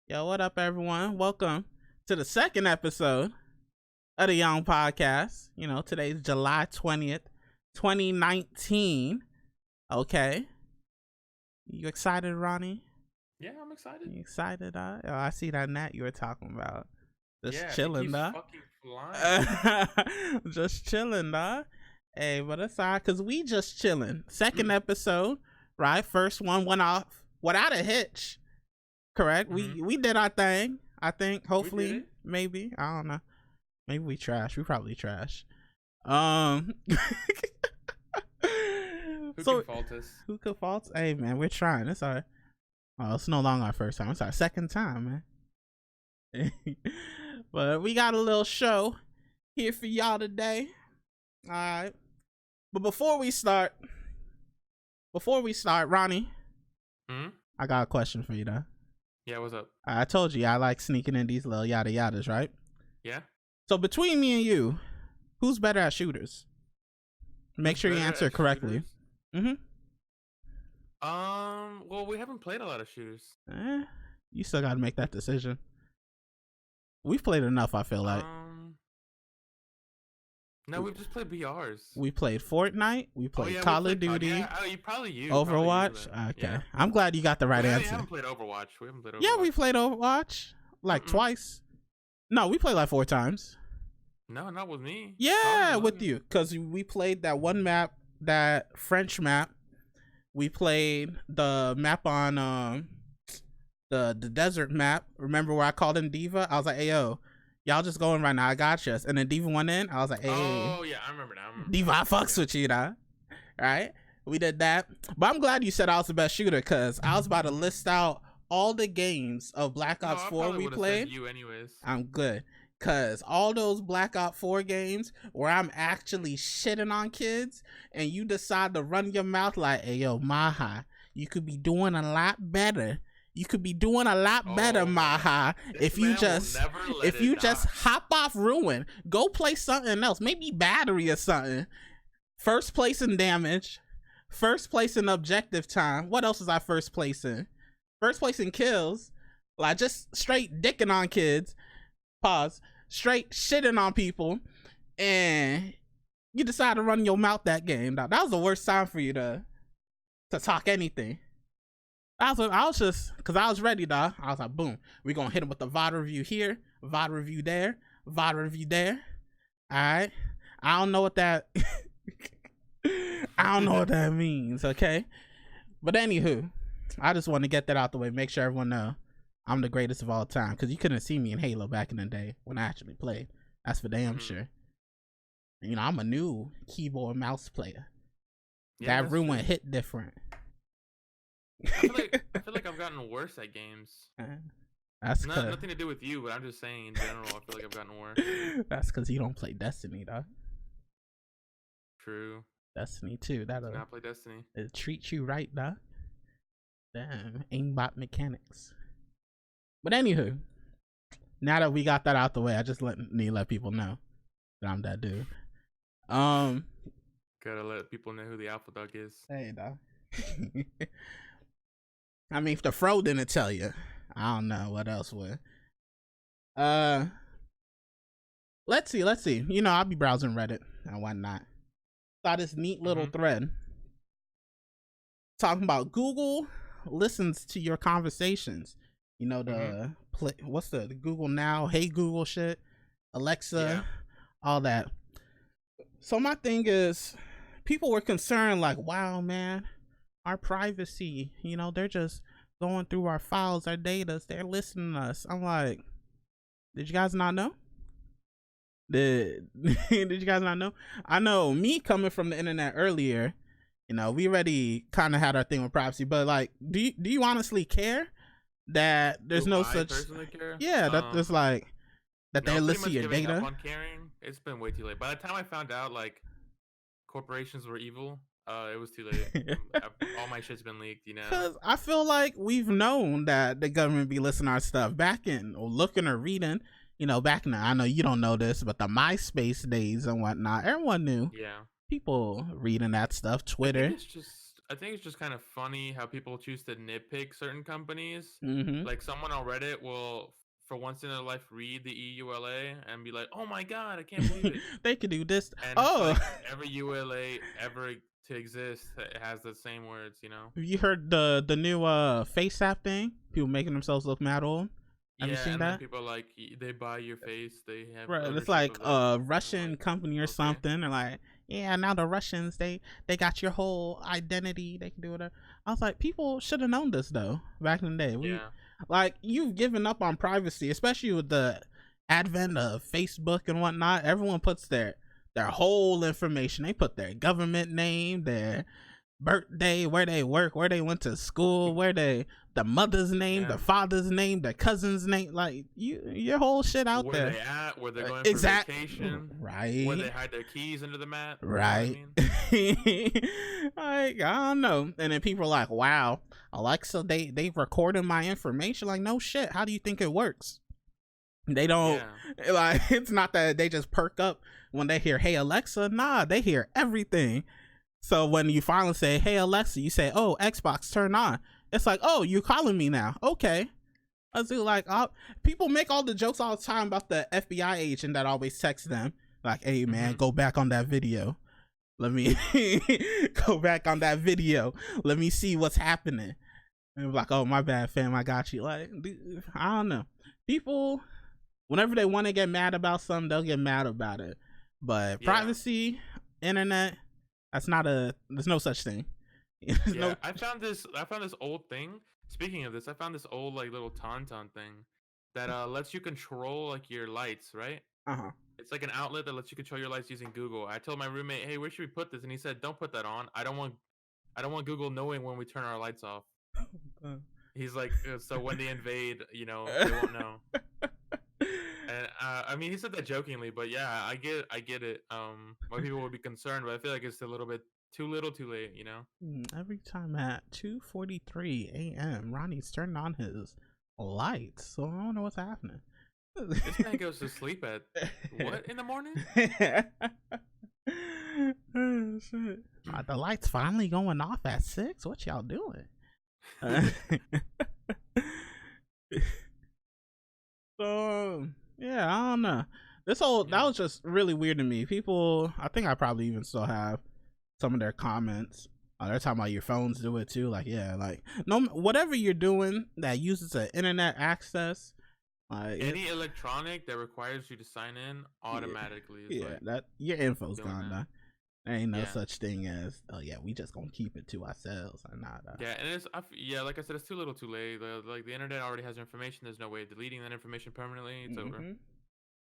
Yo, what up, everyone? Welcome to the second episode of the Young Podcast. Today's July 20th, 2019. Okay. You excited, Ronnie? Yeah, I'm excited. You excited, Oh, I see that gnat you were talking about. Just Yeah, chilling, it dog. keeps fucking flying. Just chilling, dog. Hey, but it's all right, because we just chilling. Second episode, right? First one went off without a hitch. Correct. We did our thing. I think. Hopefully, maybe. I don't know. Maybe we trash. We probably trash. Who can fault us? Who could fault? Hey man, we're trying. It's our. Oh, it's no longer our first time. It's our second time, man. But we got a little show here for y'all today. All right. But before we start, Ronnie, I got a question for you, though. Yeah, what's up? I told you I like sneaking in these little yada yadas, right? Yeah. So between me and you, who's better at shooters? Make sure you answer correctly. Well, we haven't played a lot of shooters. You still got to make that decision. We've played enough, I feel like. No, we've just played BRs. We played Fortnite. We played Call of Duty. Overwatch. Okay. Yeah. I'm glad you got the right answer. We haven't played Overwatch. Yeah, we played Overwatch like twice. No, we played like 4 times. No, not with me. Yeah, with you. Because we played that one map, that French map. We played the map on the desert map. Remember where I called him Diva? I was like, hey, yo. Y'all just going right now. I got you. And then Diva went in. I was like, hey. Oh, yeah. I remember now. Diva, I fucks with you, now. Right? We did that. But I'm glad you said I was the best shooter because I was about to list out all the games of Black Ops 4 we played. You anyways. I'm good. Because all those Black Ops 4 games where I'm actually shitting on kids and you decide to run your mouth like, hey, yo, Mahajr, you could be doing a lot better. You could be doing a lot better, Mahajr, if you just hop off Ruin, go play something else, maybe Battery or something. First place in damage, first place in objective time. What else is I first place in? First place in kills, like just straight dicking on kids. Pause. Straight shitting on people, and you decide to run your mouth that game. That was the worst time for you to talk anything. I was just, because I was ready, dog. I was like, boom, we're going to hit him with the VOD review here, VOD review there, VOD review there. All right. I don't know what that, means, okay? But anywho, I just want to get that out the way, make sure everyone know I'm the greatest of all time, because you couldn't see me in Halo back in the day when I actually played. That's for damn sure. And, I'm a new keyboard mouse player. Yeah, that Ruin hit different. I feel like I've gotten worse at games. That's nothing to do with you, but I'm just saying in general. I feel like I've gotten worse. That's because you don't play Destiny, dog. True. Destiny 2. That'll not play Destiny. It treats you right, dog. Damn, aimbot mechanics. But anywho, now that we got that out the way, I just need to let people know that I'm that dude. Gotta let people know who the alpha dog is. Hey, dog. I mean, if the Fro didn't tell you, I don't know what else would. Let's see. I'll be browsing Reddit and whatnot. Saw this neat little thread talking about Google listens to your conversations. What's the Google Now, Hey Google shit, Alexa, all that. So my thing is, people were concerned like, wow, man, our privacy, they're just going through our files, our data, they're listening to us. I'm like, did you guys not know? Did you guys not know? I know me coming from the internet earlier, we already kind of had our thing with privacy, but like, do you honestly care that there's no such? Care? Yeah, that there's like that they listen to your data. On caring, it's been way too late. By the time I found out like corporations were evil, it was too late. All my shit's been leaked, Because I feel like we've known that the government be listening to our stuff back in, or looking or reading, back in I know you don't know this, but the MySpace days and whatnot, everyone knew. Yeah. People reading that stuff, Twitter. It's just I think it's just kind of funny how people choose to nitpick certain companies. Mm-hmm. Like someone on Reddit will, for once in their life, read the EULA and be like, "Oh my god, I can't believe it!" They could do this. And it's Oh, like every ULA ever to exist has the same words, you know? you heard the new face app thing? People making themselves look mad old. Have you Yeah, seen and then that? people like they buy your face. They have Right, it's ownership like of it. a I'm Russian like, company or okay, something. They're like, yeah, now the Russians they got your whole identity. They can do whatever. I was like, people should have known this though back in the day. We yeah, like you've given up on privacy, especially with the advent of Facebook and whatnot. Everyone puts their whole information. They put their government name, their birthday, where they work, where they went to school, the mother's name, the yeah. father's name, the cousin's name, like your whole shit out Where there. they at? Where they're going for Exact vacation? Where right, they hide their keys under the mat? You know what I right. mean? Like I don't know, and then people are like, "Wow, Alexa, they recorded my information." Like, no shit. How do you think it works? They don't Yeah. like. It's not that they just perk up when they hear, "Hey Alexa." Nah, they hear everything. So when you finally say, "Hey Alexa," you say, "Oh, Xbox, turn on." It's like, "Oh, you calling me now?" Okay. I was like, people make all the jokes all the time about the FBI agent that always texts them, like, "Hey man, go back on that video. Let me go back on that video. Let me see what's happening." And like, "Oh, my bad, fam. I got you." Like, I don't know. People, whenever they want to get mad about something, they'll get mad about it. But Yeah. privacy, internet, there's no such thing. Yeah, I found this old thing. Speaking of this, I found this old like little tauntaun thing that lets you control like your lights, right? Uh-huh. It's like an outlet that lets you control your lights using Google. I told my roommate, "Hey, where should we put this?" And he said, "Don't put that on. I don't want Google knowing when we turn our lights off." He's like, "So when they invade, you know, they won't know." And I mean, he said that jokingly, but yeah, I get it. Why people would be concerned, but I feel like it's a little bit too little, too late, you know. Every time at 2:43 a.m., Ronnie's turned on his lights, so I don't know what's happening. This man goes to sleep at what in the morning? Oh, shit. The lights finally going off at 6. What y'all doing? So yeah, I don't know. That was just really weird to me. People, I think I probably even still have some of their comments. They're talking about your phones do it too. Like, yeah, like no, whatever you're doing that uses an internet access, any electronic that requires you to sign in automatically. Yeah, like that your info's gone. that. There ain't no such thing as, oh yeah, we just gonna keep it to ourselves or not. Yeah, and it's like I said, it's too little, too late. Like the internet already has your information. There's no way of deleting that information permanently. It's over.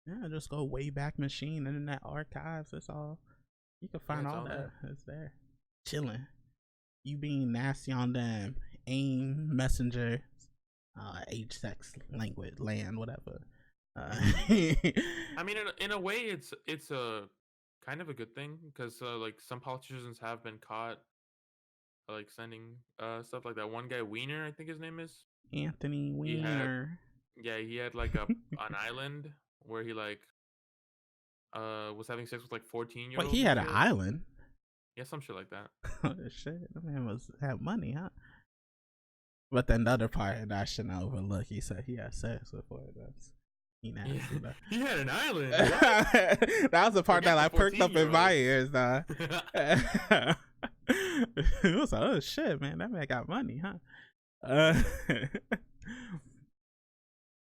Yeah, just go Wayback Machine, Internet Archives. That's all. You can find all that. It's there, chilling. You being nasty on them, AIM, Messenger, age, sex, language, land, whatever. I mean, in a way, it's a kind of a good thing because like some politicians have been caught like sending stuff like that. One guy, Weiner, I think his name is Anthony Weiner. He had like an island where he like was having sex with like 14-year-olds. Wait, he had an island? Yeah, some shit like that. Oh shit, that man must have money, huh? But then the other part that I shouldn't overlook, he said he had sex before. That's he had an island. That was the part that I perked up in my ears, though. It was like, oh shit, man, that man got money, huh?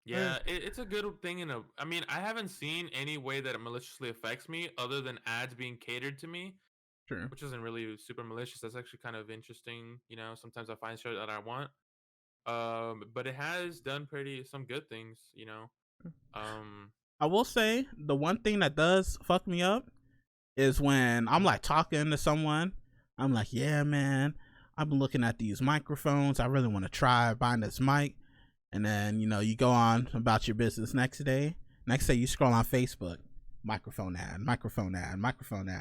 Yeah, it's a good thing I mean, I haven't seen any way that it maliciously affects me other than ads being catered to me. True. Which isn't really super malicious. That's actually kind of interesting. You know, sometimes I find shit that I want. But it has done some good things, you know. I will say the one thing that does fuck me up is when I'm like talking to someone. I'm like, yeah, man, I've been looking at these microphones. I really want to try buying this mic. And then, you know, you go on about your business next day you scroll on Facebook, microphone ad.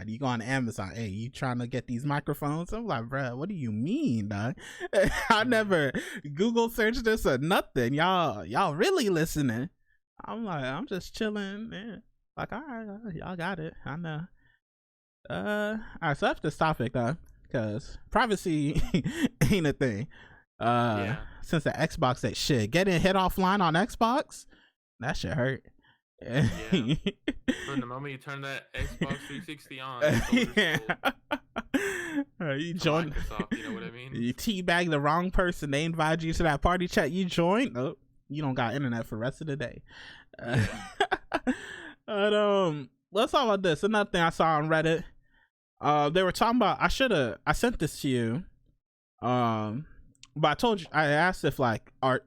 You go on Amazon, hey, you trying to get these microphones? I'm like, bruh, what do you mean, dog? I never Google searched this or nothing. Y'all really listening? I'm like, I'm just chilling, man. Like, all right, y'all got it. I know. All right, so after this topic, because privacy ain't a thing. Since the Xbox that shit getting hit offline on Xbox, that shit hurt. Yeah. From the moment you turn that Xbox 360 on, you join Microsoft, you know what I mean? You teabag the wrong person. They invite you to that party chat. You join. Oh, you don't got internet for the rest of the day. But let's talk about this. Another thing I saw on Reddit. They were talking about. I sent this to you. But I asked if like art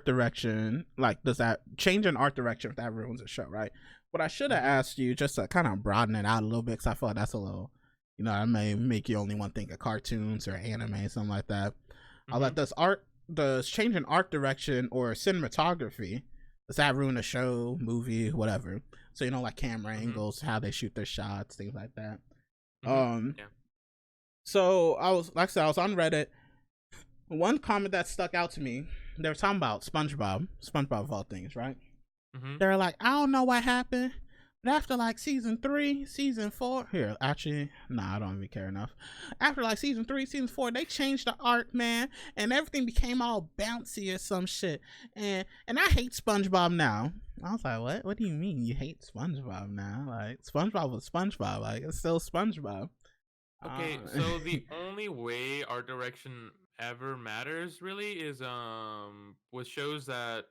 direction, like does that change in art direction if that ruins the show, right? But I should have asked you just to kind of broaden it out a little bit, because I feel like that's a little, I may make you only want to think of cartoons or anime, something like that. I like, does change in art direction or cinematography, does that ruin a show, movie, whatever? So like camera angles, how they shoot their shots, things like that. So I was on Reddit. One comment that stuck out to me, they were talking about SpongeBob of all things, right? They're like, I don't know what happened, but after like season 3, season 4, here, actually, I don't even care enough. After like season 3, season 4, they changed the art, man, and everything became all bouncy or some shit. And I hate SpongeBob now. I was like, what? What do you mean you hate SpongeBob now? Like, SpongeBob was SpongeBob. Like, it's still SpongeBob. Okay, so the only way art direction ever matters really is with shows that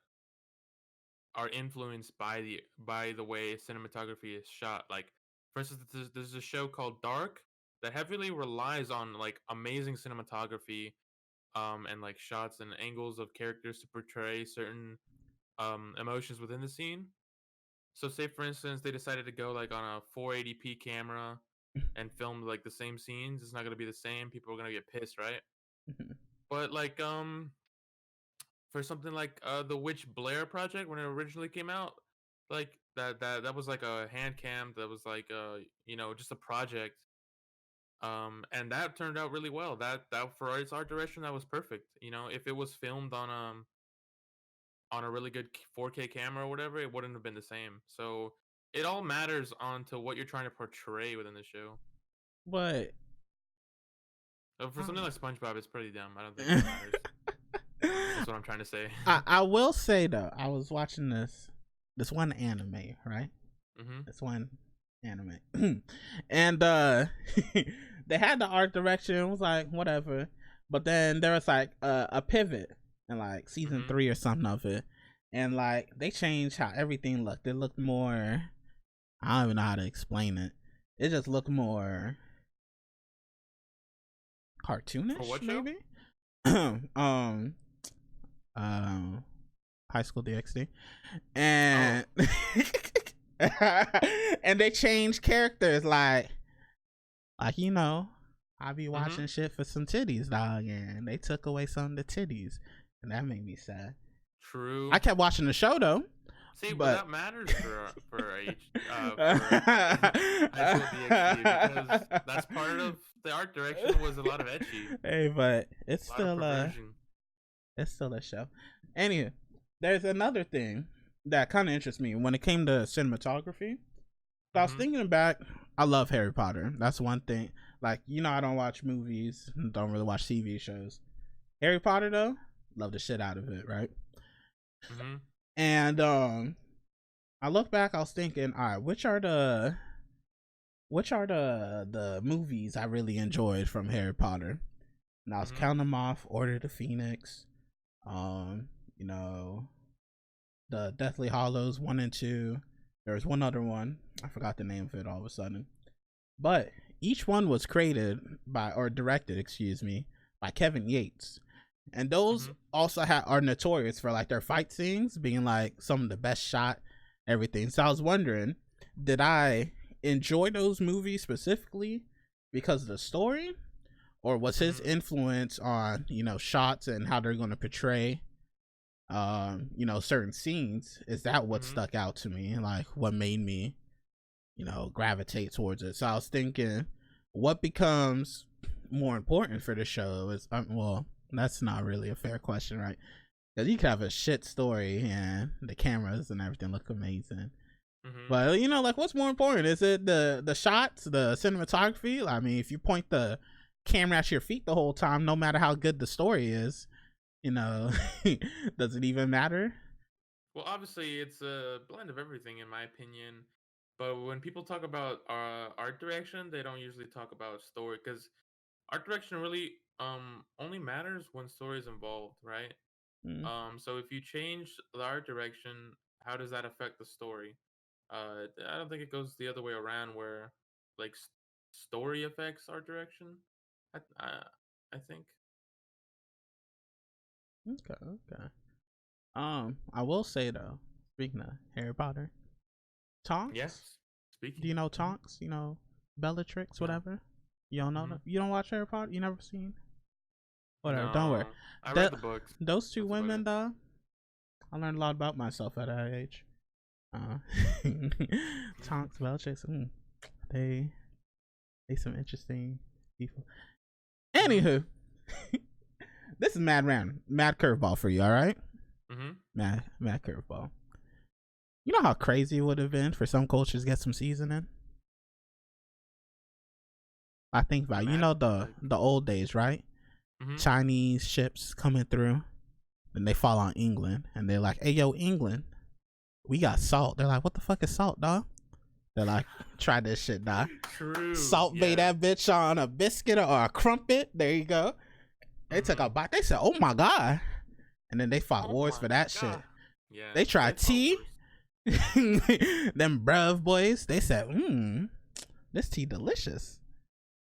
are influenced by the way cinematography is shot. Like, for instance, there's a show called Dark that heavily relies on like amazing cinematography, and like shots and angles of characters to portray certain emotions within the scene. So say for instance they decided to go like on a 480p camera and film like the same scenes. It's not going to be the same. People are going to get pissed, right? But like for something like the Witch Blair project, when it originally came out, like that was like a hand cam that was like just a project, and that turned out really well. That for its art direction, that was perfect. If it was filmed on a really good 4K camera or whatever, it wouldn't have been the same. So it all matters on to what you're trying to portray within the show. But for something like SpongeBob, it's pretty dumb. I don't think it matters. That's what I'm trying to say. I will say though, I was watching this one anime, right? This one anime, and they had the art direction. It was like whatever, but then there was like a pivot in like season 3 or something of it, and like they changed how everything looked. It looked more. I don't even know how to explain it. It just looked more cartoonish, for what maybe. High School DxD, and and they changed characters like I be watching shit for some titties, dog, and they took away some of the titties, and that made me sad. True. I kept watching the show though. See, but that matters for High School DxD, because that's part of the art direction was a lot of ecchi. Hey, but it's still a show. Anyway, there's another thing that kind of interests me when it came to cinematography. So I was thinking back. I love Harry Potter. That's one thing. Like, I don't watch movies, don't really watch TV shows. Harry Potter though, love the shit out of it, right? And I look back. I was thinking, all right, which are the movies I really enjoyed from Harry Potter? And I was counting them off: Order of the Phoenix, the Deathly Hallows 1 and 2. There was one other one, I forgot the name of it all of a sudden, but each one was created directed by Kevin Yates, and those also are notorious for like their fight scenes being like some of the best shot, everything. So I was wondering, did I enjoy those movies specifically because of the story, or was his influence on shots and how they're going to portray certain scenes, is that what stuck out to me, like what made me gravitate towards it? So I was thinking, what becomes more important for the show is well, that's not really a fair question, right? Because you could have a shit story and the cameras and everything look amazing, but like what's more important? Is it the shots, the cinematography? I mean, if you point the camera at your feet the whole time, no matter how good the story is. You know, does it even matter? Well, obviously, it's a blend of everything, in my opinion. But when people talk about art direction, they don't usually talk about story, because art direction really only matters when story is involved, right? Mm. So if you change the art direction, how does that affect the story? I don't think it goes the other way around, where like story affects art direction. I I, I think. Okay, okay. I will say though, speaking of Harry Potter, Tonks. Yes. Do Speaking. you know Tonks? You know Bellatrix, No. whatever. You don't know them? You don't watch Harry Potter? You never seen? Whatever. Don't worry. No. I read the books. Those two That's about women, it. though, I learned a lot about myself at that age. Tonks, Bellatrix, they some interesting people. Anywho, this is mad curveball for you. All right. Mad curveball. You know how crazy it would have been for some cultures to get some seasoning? I think about you know the old days, right? Chinese ships coming through, and they fall on England, and they're like, "Hey, yo, England, we got salt." They're like, "What the fuck is salt, dog?" They're like, "Try this shit, dog." True. Salt bait that bitch on a biscuit or a crumpet. There you go. They took a bite. They said, "Oh my god," and then they fought wars for that shit. Yeah. They tried tea. Them bruv boys, they said, this tea delicious.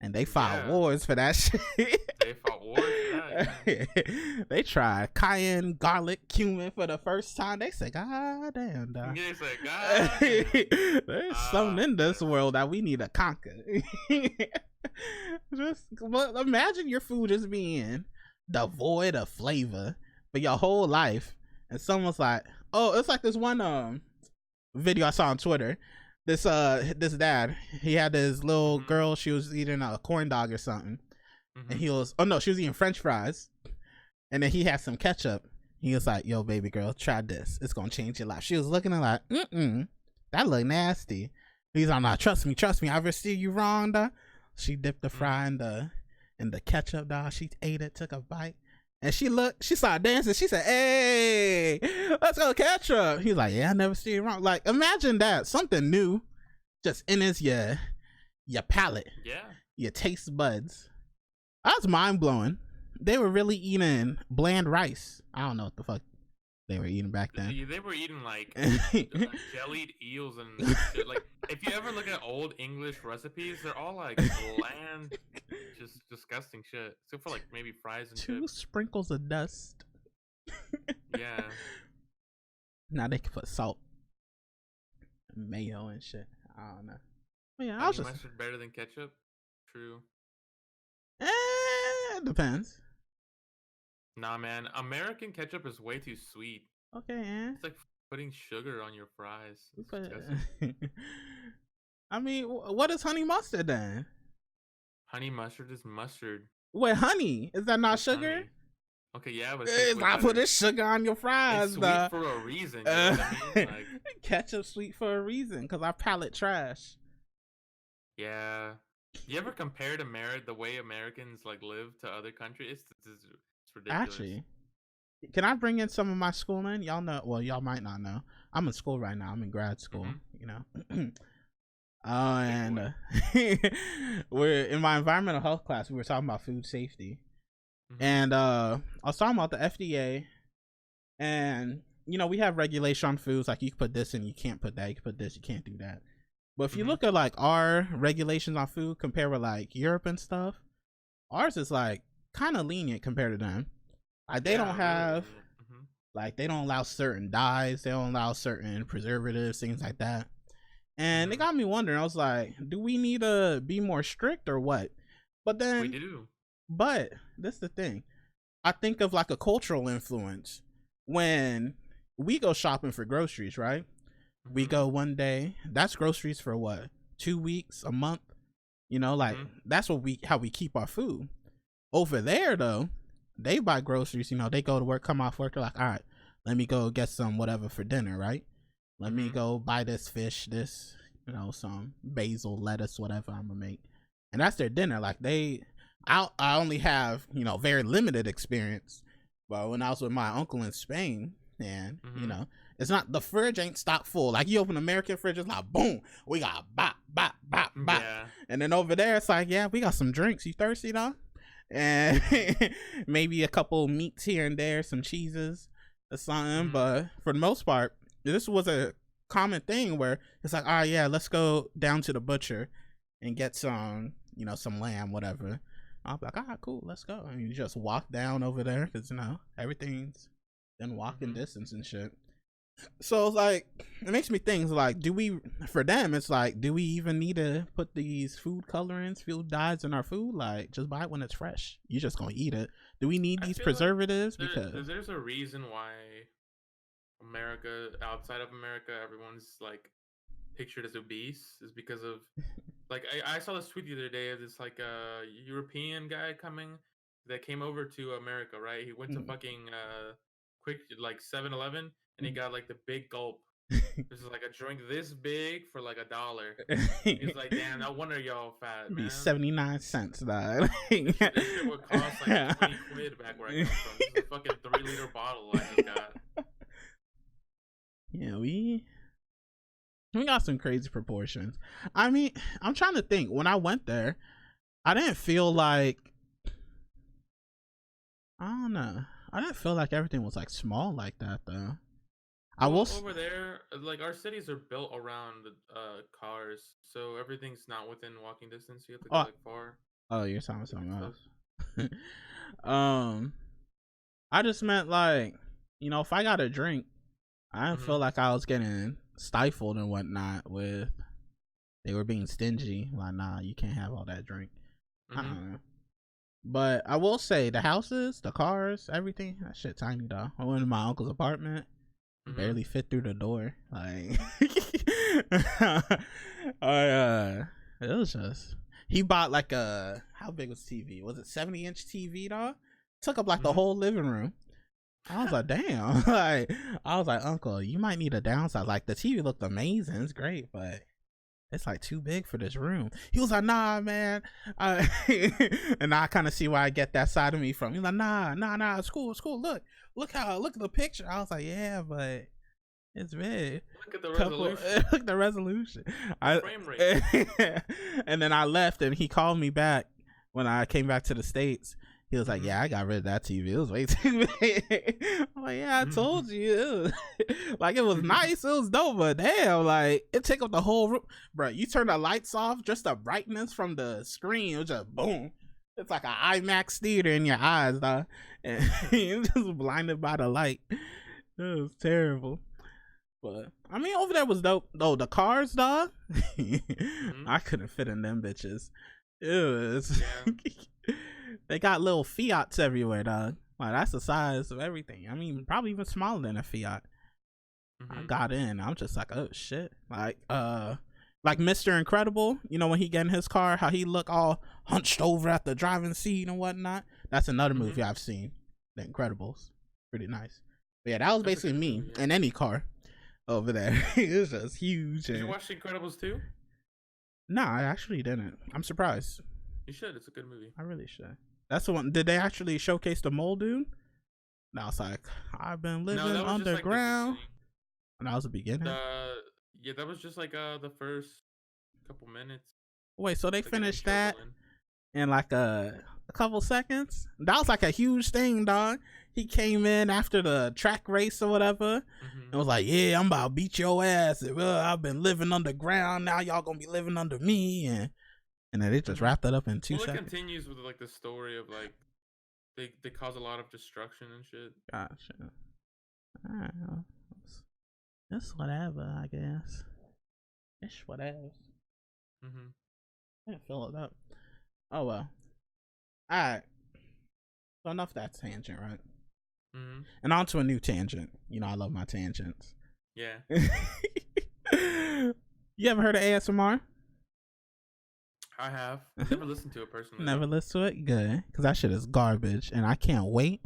And they fought wars for that shit. They fought wars for that. Yeah. They tried cayenne, garlic, cumin for the first time. They said, God damn, dog. They said, God damn. There's something in this world that we need to conquer. Well, imagine your food just being devoid of flavor for your whole life. And someone's like, oh, it's like this one video I saw on Twitter. This dad, he had this little girl. She was eating a corn dog or something, and he was she was eating French fries, and then he had some ketchup. He was like, "Yo, baby girl, try this. It's gonna change your life." She was looking at like, that look nasty. He's like, "Nah, trust me. I ever see you wrong, dog." She dipped the fry in the ketchup, dog. She ate it, took a bite. And she started dancing. She said, "Hey, let's go ketchup." He's like, "Yeah, I never see it wrong." Like, imagine that. Something new just enters your palate. Yeah. Your taste buds. That was mind blowing. They were really eating bland rice. I don't know what the fuck they were eating back then. They were eating like jellied eels and shit. Like, if you ever look at old English recipes, they're all like bland, just disgusting shit. Except for like maybe fries and 2 chips. sprinkles of dust. Yeah. Now they can put salt, and mayo, and shit. I don't know. But yeah, mustard better than ketchup. True. It depends. Nah, man. American ketchup is way too sweet. Okay, it's like putting sugar on your fries. I mean, what is honey mustard then? Honey mustard is mustard. Wait, honey? Is that not sugar? Honey. Okay, yeah, but it's not putting sugar on your fries. It's sweet for a reason. You know what I mean? Like, ketchup sweet for a reason, because our palate trash. Yeah. You ever compare the way Americans like live to other countries? It's ridiculous. Actually, can I bring in some of my schooling? Y'all know, well, y'all might not know. I'm in school right now. I'm in grad school, you know. And we're in my environmental health class. We were talking about food safety. And I was talking about the FDA. And, you know, we have regulation on foods. Like, you can put this in, you can't put that. You can put this, you can't do that. But if you look at, like, our regulations on food compared with, like, Europe and stuff, ours is, like, kind of lenient compared to them. Like, they don't have, like, they don't allow certain dyes. They don't allow certain preservatives, things like that. And it got me wondering. I was like, do we need to be more strict or what? But then, we do. But this is the thing. I think of, like, a cultural influence. When we go shopping for groceries, right? We go one day. That's groceries for what? 2 weeks, a month? You know, like, that's how we keep our food. Over there, though, they buy groceries. You know, they go to work, come off work. They're like, all right, let me go get some whatever for dinner, right? Let me go buy this fish, this, you know, some basil, lettuce, whatever I'm gonna make. And that's their dinner. Like, I only have, very limited experience. But when I was with my uncle in Spain, and it's not, the fridge ain't stock full. Like, you open American fridge, it's like boom, we got bop bop bop bop. Yeah. And then over there it's like, yeah, we got some drinks. You thirsty though? And maybe a couple meats here and there, some cheeses or something. But for the most part, this was a common thing where it's like, oh yeah, let's go down to the butcher and get some, some lamb, whatever. I'll be like, all right, cool, let's go. And you just walk down over there because everything's in walking distance and shit. So it's like, it makes me think, like, for them it's like, do we even need to put these food colorants, food dyes in our food? Like, just buy it when it's fresh. You're just gonna eat it. Do we need these preservatives? Because there's a reason why America, outside of America, everyone's like pictured as obese, is because of like I saw this tweet the other day of this like a European guy that came over to America, right? He went to fucking quick like 7-Eleven and he got like the big gulp. This is like a drink this big for like $1. He's like, damn, no wonder y'all fat, man. 79 cents, dog. This shit would cost like 20 quid back where I come from. This is a fucking 3-liter bottle I just got. Yeah, we got some crazy proportions. I mean, I'm trying to think. When I went there, I didn't feel like, I don't know. I didn't feel like everything was like small like that though. Over there, like our cities are built around cars, so everything's not within walking distance. You have to go like far. Oh, you're talking something else. I just meant like, if I got a drink, I didn't feel like I was getting stifled and whatnot they were being stingy. Like, nah, you can't have all that drink. I don't know. But I will say the houses, the cars, everything, that shit tiny though. I went to my uncle's apartment. Barely fit through the door. Like, it was just, he bought like how big was TV? Was it 70-inch TV, dog? Took up like the whole living room. I was like, damn. Like, I was like, uncle, you might need a downside. Like, the TV looked amazing, it's great, but it's like too big for this room. He was like, nah, man. And I kind of see where I get that side of me from. He's like, nah, it's cool. Look at the picture. I was like, yeah, but it's big. Look at the resolution. Look at the resolution. Frame rate. And then I left, and he called me back when I came back to the States. He was like, yeah, I got rid of that TV. It was way too big. I'm like, yeah, I told you. Like, it was nice. It was dope, but damn, like, it took up the whole room. Bro, you turn the lights off, just the brightness from the screen, it was just boom. It's like an IMAX theater in your eyes, dog. And you're just blinded by the light. It was terrible. But, I mean, over there was dope. Oh, the cars, dog. I couldn't fit in them bitches. It was... Yeah. They got little Fiats everywhere, dog. Like, that's the size of everything. I mean, probably even smaller than a Fiat. I got in. I'm just like, oh shit. Like Mr. Incredible, when he get in his car, how he look all hunched over at the driving seat and whatnot. That's another movie I've seen. The Incredibles. Pretty nice. But yeah, that was basically me in any car over there. It was just huge. Did you watch The Incredibles 2? No, I actually didn't. I'm surprised. You should. It's a good movie. I really should. That's the one. Did they actually showcase the mole dude? No, it's like, I've been living underground. And that was the beginning. Yeah, that was just like the first couple minutes. Wait, so they finished that in like a couple seconds? That was like a huge thing, dog. He came in after the track race or whatever and was like, yeah, I'm about to beat your ass. I've been living underground. Now y'all gonna be living under me. And then they just wrapped that up in 2 seconds. It continues with like the story of like they cause a lot of destruction and shit. Gotcha. Alright, well, it's whatever, I guess. It's whatever. I didn't fill it up. Oh well. Alright. So enough of that tangent, right? And on to a new tangent. I love my tangents. Yeah. You ever heard of ASMR? I have. Never listened to it personally. Never listened to it? Good. Because that shit is garbage. And I can't wait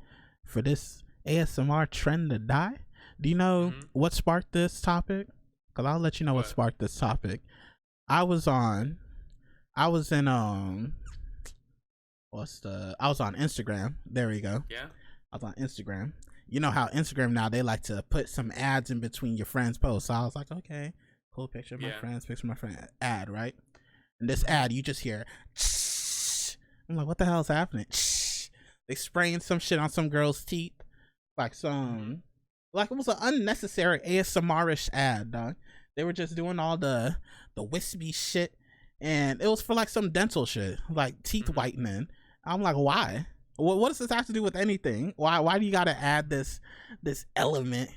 for this ASMR trend to die. Do you know what sparked this topic? Because I'll let you know what sparked this topic. I was in, what I was on Instagram. There we go. Yeah. I was on Instagram. You know how Instagram now, they like to put some ads in between your friends' posts. So I was like, okay, cool, picture of my friends, picture of my friend, ad, right? And this ad, you just hear, I'm like, what the hell is happening? They spraying some shit on some girl's teeth. Like it was an unnecessary ASMR-ish ad, dog. They were just doing all the wispy shit. And it was for like some dental shit, like teeth whitening. I'm like, why? What does this have to do with anything? Why do you gotta add this element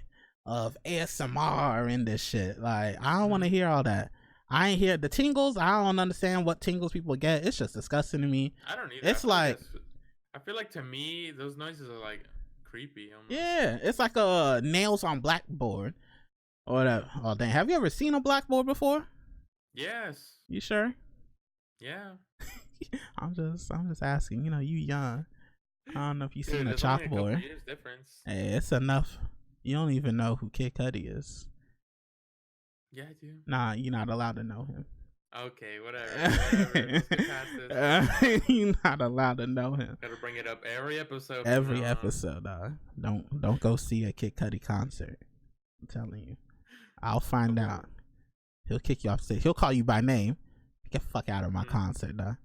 of ASMR in this shit? Like, I don't want to hear all that. I ain't hear the tingles. I don't understand what tingles people get. It's just disgusting to me. I don't either. It's like, I feel like to me those noises are like creepy. Almost. Yeah, it's like a nails on blackboard or that. Oh dang, have you ever seen a blackboard before? Yes. You sure? Yeah. I'm just asking. You know, you young. I don't know if you seen a chalkboard. Hey, it's enough. You don't even know who Kid Cudi is. Yeah, I do. Nah, you're not allowed to know him. Okay, whatever. Let's get past this. You're not allowed to know him. Gotta bring it up every episode. Every episode, dog. Don't go see a Kid Cudi concert. I'm telling you. I'll find out. He'll kick you off stage. He'll call you by name. Get the fuck out of my concert, dog.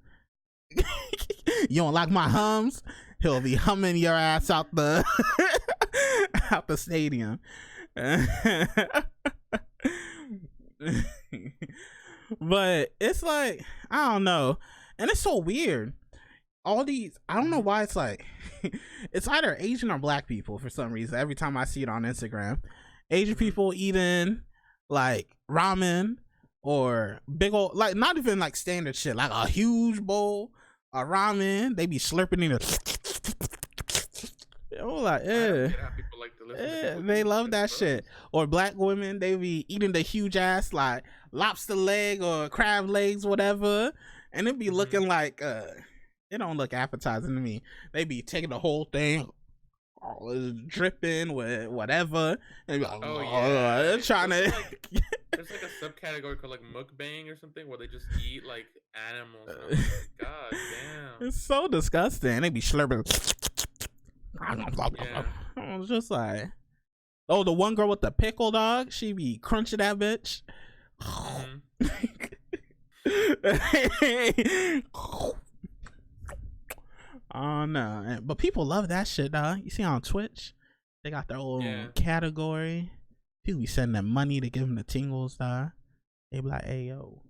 You don't like my hums? He'll be humming your ass out the out the stadium. But it's like, I don't know, and it's so weird. All these, I don't know why it's like it's either Asian or black people for some reason. Every time I see it on Instagram, Asian people eating like ramen or big old, like not even like standard shit, like a huge bowl of ramen. They be slurping in it. Like, they love that shit. Or black women, they be eating the huge ass like lobster leg or crab legs, whatever, and it be looking like it don't look appetizing to me. They be taking the whole thing, dripping with whatever, and be like, trying to. There's like a subcategory called like mukbang or something where they just eat like animals. And I'm like, God damn, it's so disgusting. They be slurping. Yeah. I was just like, oh, the one girl with the pickle, dog, she be crunching that bitch. Oh no, but people love that shit, dog. You see on Twitch, they got their own category. People be sending them money to give them the tingles, dog. They be like, hey yo,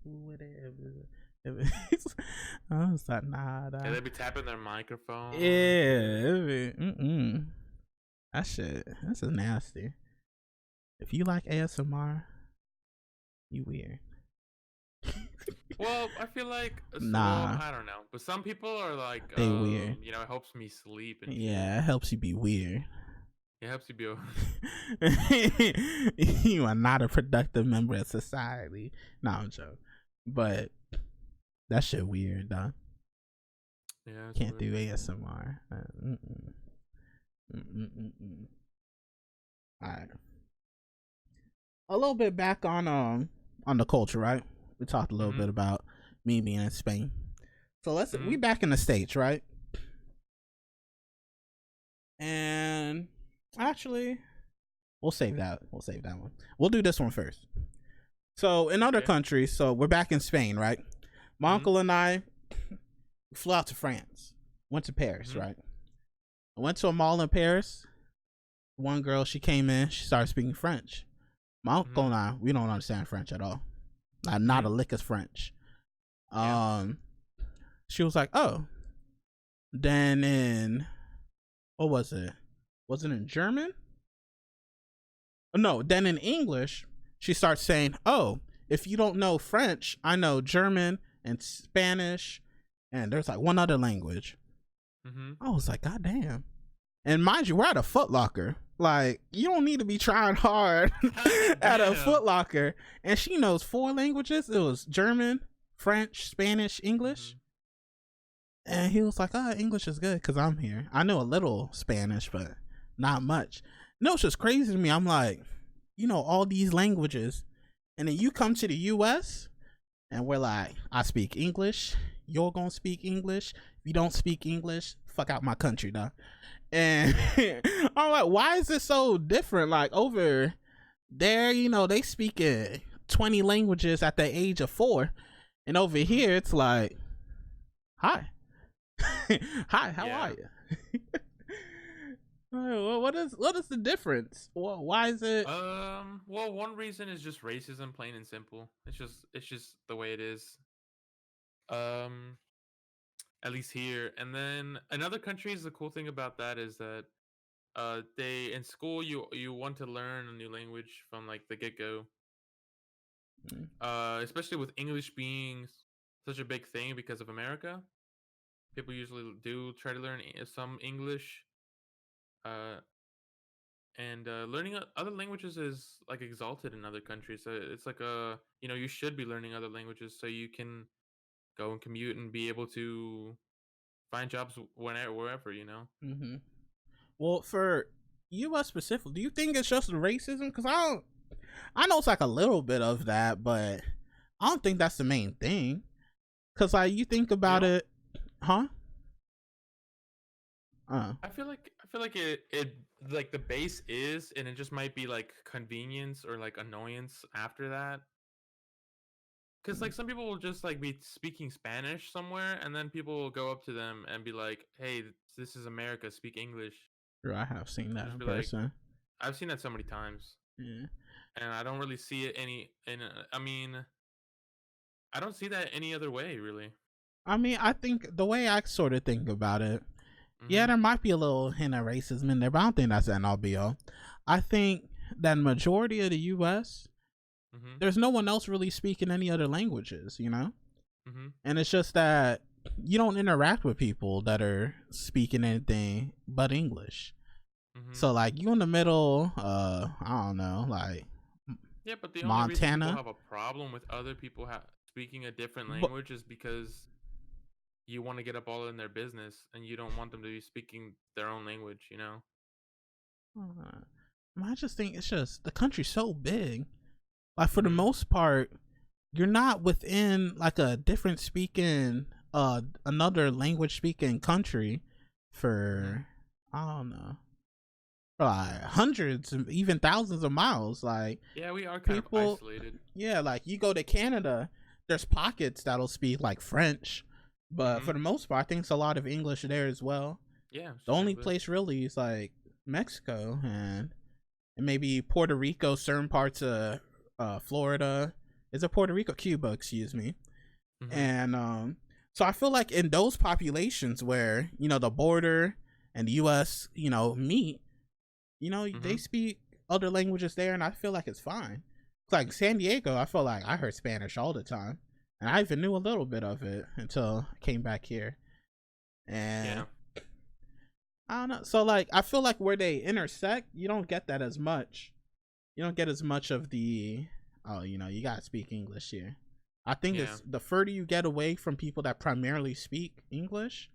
who it is? I was like, nah, dog. Yeah, they be tapping their microphone. Yeah, that shit, that's nasty. If you like ASMR, you weird. Well, I feel like I don't know, but some people are like, they weird. You know, it helps me sleep. And yeah, it helps you be weird. It helps you be. You are not a productive member of society. No, I'm joking, but that shit weird, dog. Yeah, can't do ASMR. All right, a little bit back on the culture, right? We talked a little bit about me being in Spain, so we back in the States, right? And actually, we'll save that one. We'll do this one first. So in other countries, so we're back in Spain, right? My uncle and I flew out to France, went to Paris, right? I went to a mall in Paris. One girl, she came in, she started speaking French. My uncle and I, we don't understand French at all. Not a lick of French. She was like, oh. Then in, what was it? Was it in German? No, then in English, she starts saying, oh, if you don't know French, I know German and Spanish, and there's like one other language. I was like, God damn. And mind you, we're at a Foot Locker. Like, you don't need to be trying hard at a Foot Locker. And she knows 4 languages. It was German, French, Spanish, English. And he was like, oh, English is good because I'm here. I know a little Spanish, but not much. No, it's just crazy to me. I'm like, you know, all these languages. And then you come to the U.S. and we're like, I speak English. you're gonna speak English. If you don't speak English, fuck out my country, dog. And I'm like, why is it so different? Like over there, they speak 20 languages at the age of 4, and over here it's like, hi, hi, how are you? What is the difference? Why is it? Well, one reason is just racism, plain and simple. It's just the way it is. At least here. And then in other countries, the cool thing about that is that they in school you want to learn a new language from like the get-go. Especially with English being such a big thing because of America. People usually do try to learn some English. And learning other languages is like exalted in other countries. So it's like you should be learning other languages so you can go and commute and be able to find jobs wherever. Mm-hmm. Well, for U.S. specific, do you think it's just racism? Because I know it's like a little bit of that, but I don't think that's the main thing. Because like you think about it, huh? I feel like it like the base is, and it just might be like convenience or like annoyance after that. Because like some people will just like be speaking Spanish somewhere, and then people will go up to them and be like, "Hey, this is America. Speak English." Sure, I have seen that in person. Like, I've seen that so many times. Yeah, and I don't really see it I mean, I don't see that any other way, really. I mean, I think the way I sort of think about it, yeah, there might be a little hint of racism in there, but I don't think that's an all be all. I think that majority of the U.S., there's no one else really speaking any other languages, and it's just that you don't interact with people that are speaking anything but English. So like you in the middle, I don't know, like but the Montana. Only reason people have a problem with other people speaking a different language is because you want to get up all in their business and you don't want them to be speaking their own language, I just think it's just the country's so big. Like for the most part, you're not within like a different speaking, another language speaking country for I don't know, like hundreds, even thousands of miles. Like we are kind of isolated. Yeah, like you go to Canada, there's pockets that'll speak like French, but for the most part, I think it's a lot of English there as well. Yeah, the only place really is like Mexico and maybe Puerto Rico, certain parts of Florida. Is it Puerto Rico? Cuba, excuse me. And so I feel like in those populations where the border and the U.S. meet, they speak other languages there, and I feel like it's fine. It's like San Diego, I feel like I heard Spanish all the time, and I even knew a little bit of it until I came back here. And I don't know. So like I feel like where they intersect, you don't get that as much. You don't get as much of the you gotta speak English here. I think it's the further you get away from people that primarily speak English,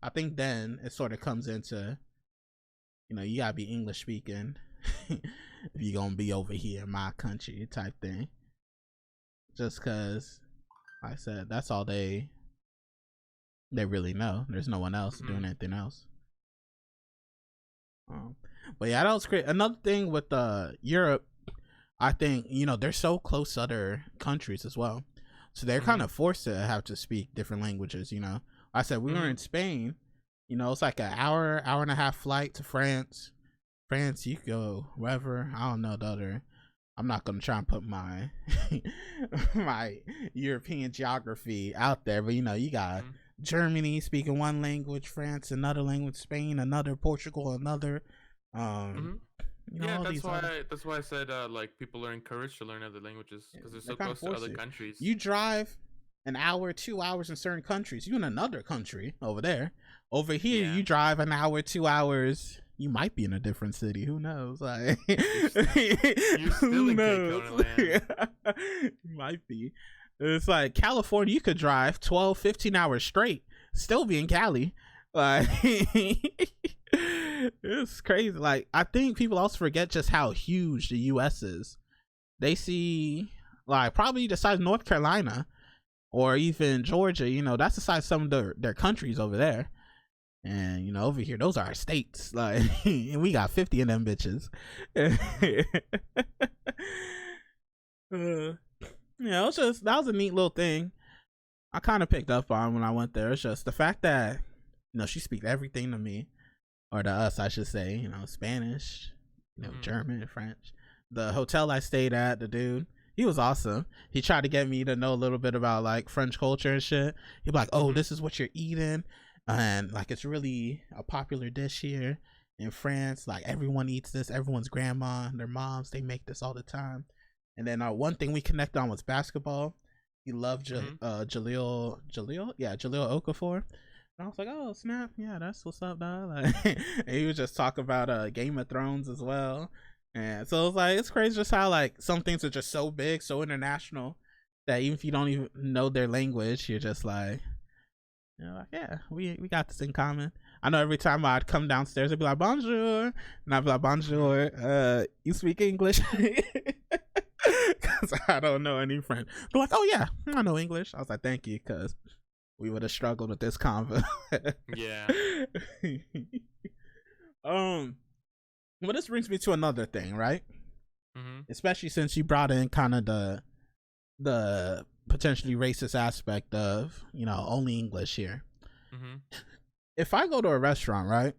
I think then it sort of comes into you gotta be English speaking if you're gonna be over here in my country type thing. Just because, like I said, that's all they really know. There's no one else doing anything else. But yeah, that was great. Another thing with Europe, I think they're so close to other countries as well, so they're kind of forced to have to speak different languages. I said we were in Spain. It's like an hour and a half flight to France. You go wherever. I don't know the other. I'm not gonna try and put my my European geography out there, but you got Germany speaking one language, France another language, Spain another, Portugal another. That's why I said like people are encouraged to learn other languages because they're so close to other countries. You drive an hour, 2 hours in certain countries. You in another country over there. Over here, you drive an hour, 2 hours. You might be in a different city. Who knows? Like, you're still in Daytona land. You might be. It's like California. You could drive 12, 15 hours straight, still be in Cali. Like, it's crazy. Like, I think people also forget just how huge the U.S. is. They see, like, probably the size of North Carolina, or even Georgia. You know, that's the size of some of their countries over there. And you know, over here, those are our states. Like, and we got 50 of them bitches. Yeah, it was just that was a neat little thing. I kind of picked up on when I went there. It's just the fact that she speaks everything to me, or to us, I should say. You know, Spanish, German, French. The hotel I stayed at, the dude, he was awesome. He tried to get me to know a little bit about like French culture and shit. He'd be like, "Oh, this is what you're eating," and like it's really a popular dish here in France. Like everyone eats this. Everyone's grandma, their moms, they make this all the time. And then one thing we connected on was basketball. He loved Jaleel Okafor. And I was like, oh snap, yeah, that's what's up, dog. Like, and he was just talk about Game of Thrones as well. And so it's like it's crazy just how like some things are just so big, so international that even if you don't even know their language, you're just like, like, yeah, we got this in common. I know every time I'd come downstairs, I'd be like, bonjour. And I'd be like, bonjour, you speak English? Because I don't know any French. They're like, oh, yeah, I know English. I was like, thank you, because we would have struggled with this convo. Yeah. Well, this brings me to another thing, right? Mm-hmm. Especially since you brought in kind of the potentially racist aspect of only English here. Mm-hmm. If I go to a restaurant, right,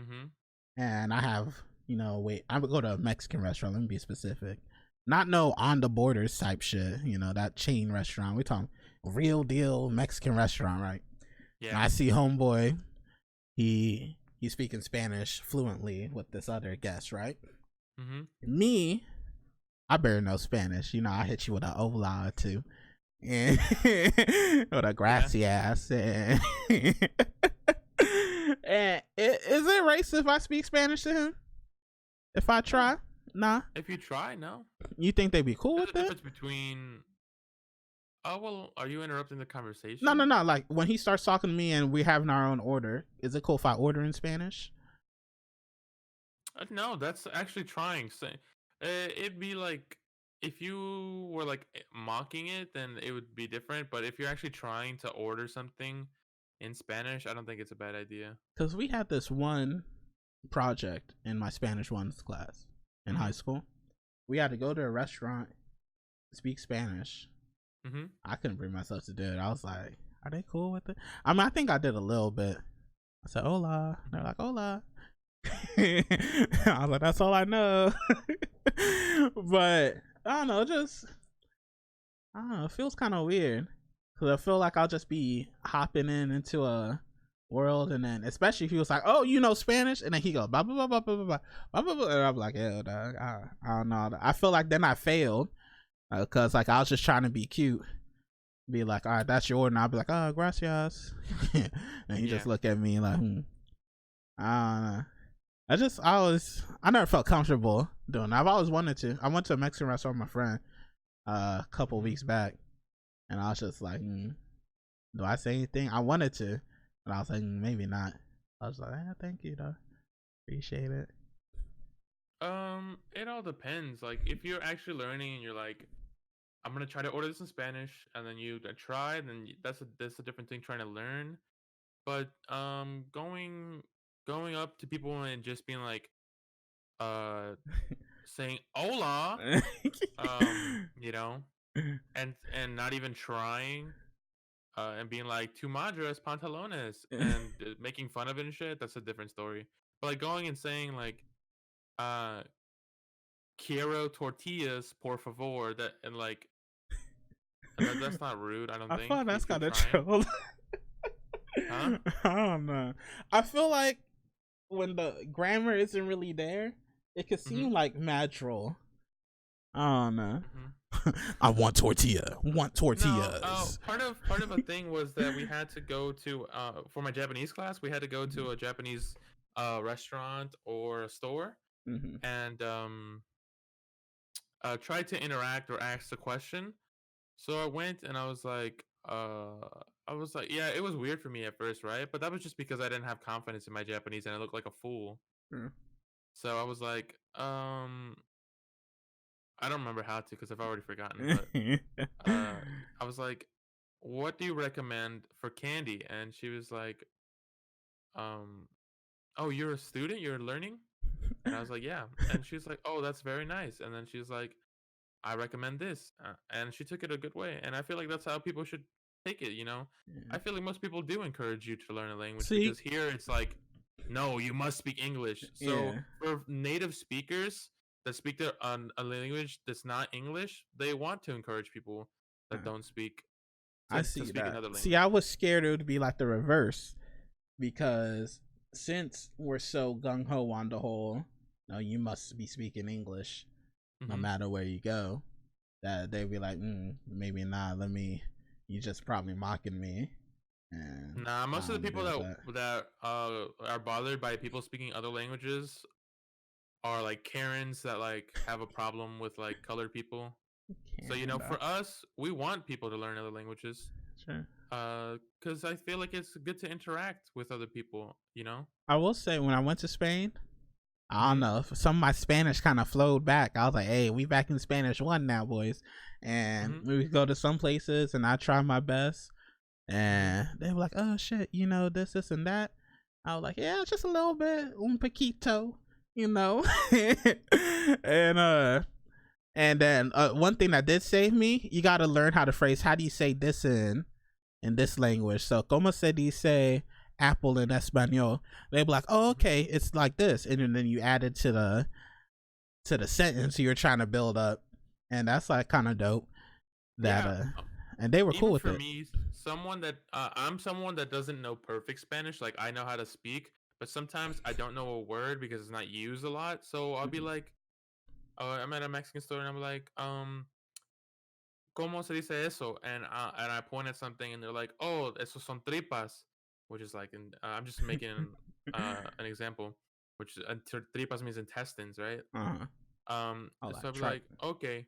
mm-hmm. and I have I would go to a Mexican restaurant, let me be specific, not no on the borders type shit, that chain restaurant. We talking real deal Mexican restaurant, right? Yeah. And I see homeboy, he's speaking Spanish fluently with this other guest, right? Mm-hmm. Me, I better know Spanish. I hit you with an hola or two. And with a gracias. Yeah. And is it racist if I speak Spanish to him? If I try? Nah. If you try, no. You think they'd be cool There's with a it? difference between... Oh, well, are you interrupting the conversation? No. Like, when he starts talking to me and we're having our own order, is it cool if I order in Spanish? No, that's actually trying. It'd be like... If you were, like, mocking it, then it would be different. But if you're actually trying to order something in Spanish, I don't think it's a bad idea. Because we had this one project in my Spanish 1's class in high school. We had to go to a restaurant, speak Spanish. Mm-hmm. I couldn't bring myself to do it. I was like, are they cool with it? I mean, I think I did a little bit. I said, hola. They're like, hola. I was like, that's all I know. But I don't know, it feels kind of weird. Because I feel like I'll just be hopping into a world, and then especially if he was like, oh, you know Spanish, and then he go blah blah blah blah blah blah blah blah, and I'm like, yeah, dog, I don't know. I feel like then I failed because like I was just trying to be cute, be like, all right, that's your order, and I'll be like, oh, gracias. And he just look at me like, I don't know. I never felt comfortable doing that. I've always wanted to. I went to a Mexican restaurant with my friend a couple weeks back, and I was just like, do I say anything? I wanted to, but I was like, maybe not. I was like, thank you, though. Appreciate it. It all depends. Like, if you're actually learning and you're like, I'm gonna try to order this in Spanish, and then you try, then that's a different thing trying to learn. But going up to people and just being like, saying hola, and not even trying, and being like tu madres pantalones and making fun of it and shit, that's a different story. But like going and saying like, quiero tortillas por favor, that's not rude, I don't think. I thought that's kind of troll. Huh? I don't know. I feel like when the grammar isn't really there, it could seem like mad troll. I don't know. I want tortillas. No, part of a thing was that we had to go to for my Japanese class, we had to go to a Japanese restaurant or a store, and try to interact or ask a question. So I went and I was like, yeah, it was weird for me at first, right? But that was just because I didn't have confidence in my Japanese and I looked like a fool. So I was like, I don't remember how to because I've already forgotten. But I was like, what do you recommend for candy? And she was like, um, oh, you're a student, you're learning? And I was like, yeah. And she's like, oh, that's very nice. And then she's like, I recommend this. And she took it a good way. And I feel like that's how people should take it, you know? Yeah. I feel like most people do encourage you to learn a language See, because here it's like, no, you must speak English. So yeah, for native speakers that speak a language that's not English, they want to encourage people that don't speak I to see speak that. another See, language. I was scared it would be like the reverse because since we're so gung ho on the whole, no, you must be speaking English no Mm-hmm. matter where you go. That they'd be like, maybe not. Let me. You just probably mocking me, and Nah, I most of the don't agree people with that. that are bothered by people speaking other languages are like Karens that like have a problem with like colored people. So you Karen, know, though. for us, we want people to learn other languages. Sure. Because I feel like it's good to interact with other people. You know. I will say when I went to Spain, I don't Mm-hmm. know. Some of my Spanish kind of flowed back. I was like, "Hey, we back in Spanish one now, boys." And Mm-hmm. we would go to some places, and I try my best. Mm-hmm. And they were like, "Oh shit, you know this, and that." I was like, "Yeah, just a little bit, un poquito, you know." and then one thing that did save me, you got to learn how to phrase. How do you say this in this language? So, como se dice apple in Espanol? They be like, "Oh, Mm-hmm. okay, it's like this," and then you add it to the sentence you're trying to build up, and that's like kind of dope. That Yeah. and they were cool Even with for it. me, I'm someone that doesn't know perfect Spanish. Like I know how to speak, but sometimes I don't know a word because it's not used a lot. So I'll be Mhm. like, I'm at a Mexican store and I'm like, ¿cómo se dice eso? And I point at something and they're like, oh, esos son tripas, which is like, I'm just making an example, which tripas means intestines, right? Uh-huh. Oh, So like I'll be tripe. like, okay,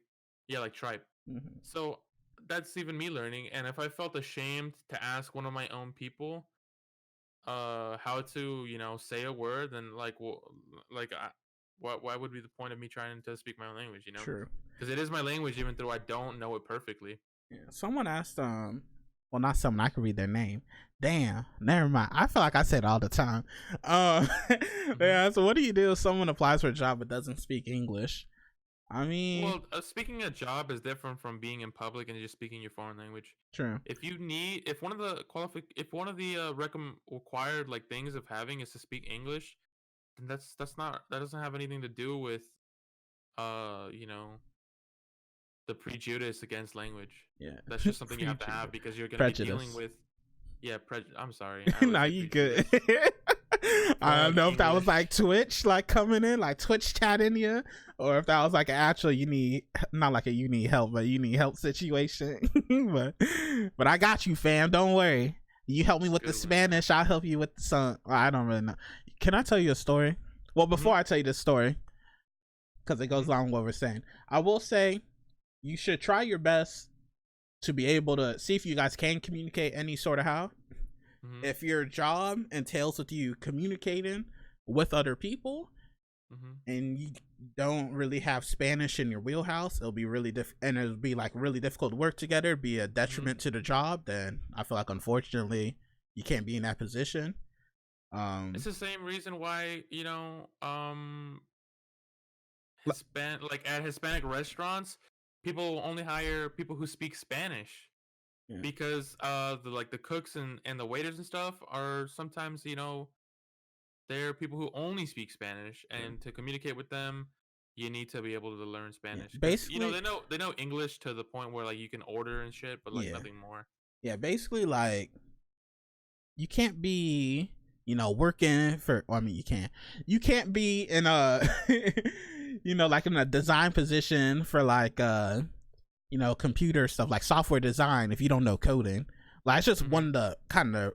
yeah, like tripe. Mm-hmm. So that's even me learning. And if I felt ashamed to ask one of my own people, how to, say a word, then like, like, why would be the point of me trying to speak my own language? True. Because it is my language, even though I don't know it perfectly. Yeah. Someone asked, well, not someone. I can read their name. Damn, never mind. I feel like I say it all the time. Hmm. Yeah. So, what do you do if someone applies for a job but doesn't speak English? I mean, Well, speaking a job is different from being in public and just speaking your foreign language. true. If one of the required like things of having is to speak English, then that doesn't have anything to do with uh you know the prejudice against language. Yeah. That's just something you have to Prejudice. have because you're going to be dealing Prejudice. with I'm sorry, I always Nah, say you good. prejudice. I don't Fuck know if that was like English. Twitch, like coming in, like Twitch chatting you, or if that was like actually you need not like a you need help, but you need help situation. but I got you, fam. Don't worry. You help me It's with the good, man. Spanish. I'll help you with the song. I don't really know. Can I tell you a story? Well, Mhm. before I tell you the story, because it goes Mhm. along with what we're saying, I will say you should try your best to be able to see if you guys can communicate any sort of how. Mhm. If your job entails with you communicating with other people Mhm. and you don't really have Spanish in your wheelhouse, it'll be really and it'll be like really difficult to work together, be a Mhm. detriment to the job, then I feel like unfortunately you can't be in that position. It's um the same reason why, l- Like at Hispanic restaurants, people only hire people who speak Spanish yeah, because the cooks and the waiters and stuff are sometimes, they're people who only speak Spanish, true. and to communicate with them, you need to be able to learn Yeah, Spanish because basically, they know English to the point where like you can order and shit, but like yeah, nothing more. yeah, basically like you can't be working for, well, I mean you can't be in a like in a design position for like computer stuff like software design if you don't know coding. Like it's just one Mhm. of the kind of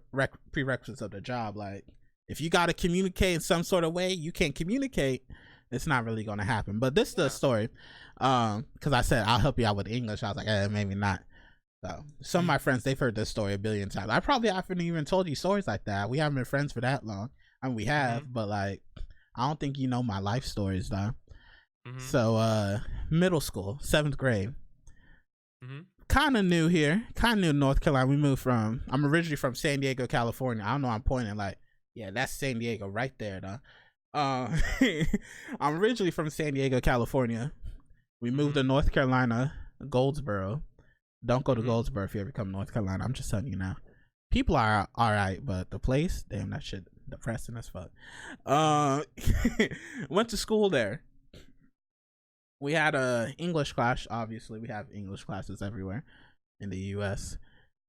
prerequisites of the job. Like if you got to communicate in some sort of way, you can't communicate, it's not really going to happen. But this is the Yeah. story. Because I said I'll help you out with English, I was like, maybe not. So some of my friends, they've heard this story a billion times. I probably haven't even told you stories like that. We haven't been friends for that long. I mean, we have, Mhm. but like, I don't think you know my life stories though. Mhm. So, middle school, 7th grade, Mhm. kind of new here, kind of new in North Carolina. I'm originally from San Diego, California. I don't know, I'm pointing like, yeah, that's San Diego right there, though. I'm originally from San Diego, California. We moved to North Carolina, Goldsboro. Don't go to Goldsboro if you ever come to North Carolina. I'm just telling you now. People are all right, but the place, damn, that shit depressing as fuck. Went to school there. We had a English class. Obviously, we have English classes everywhere in the U.S.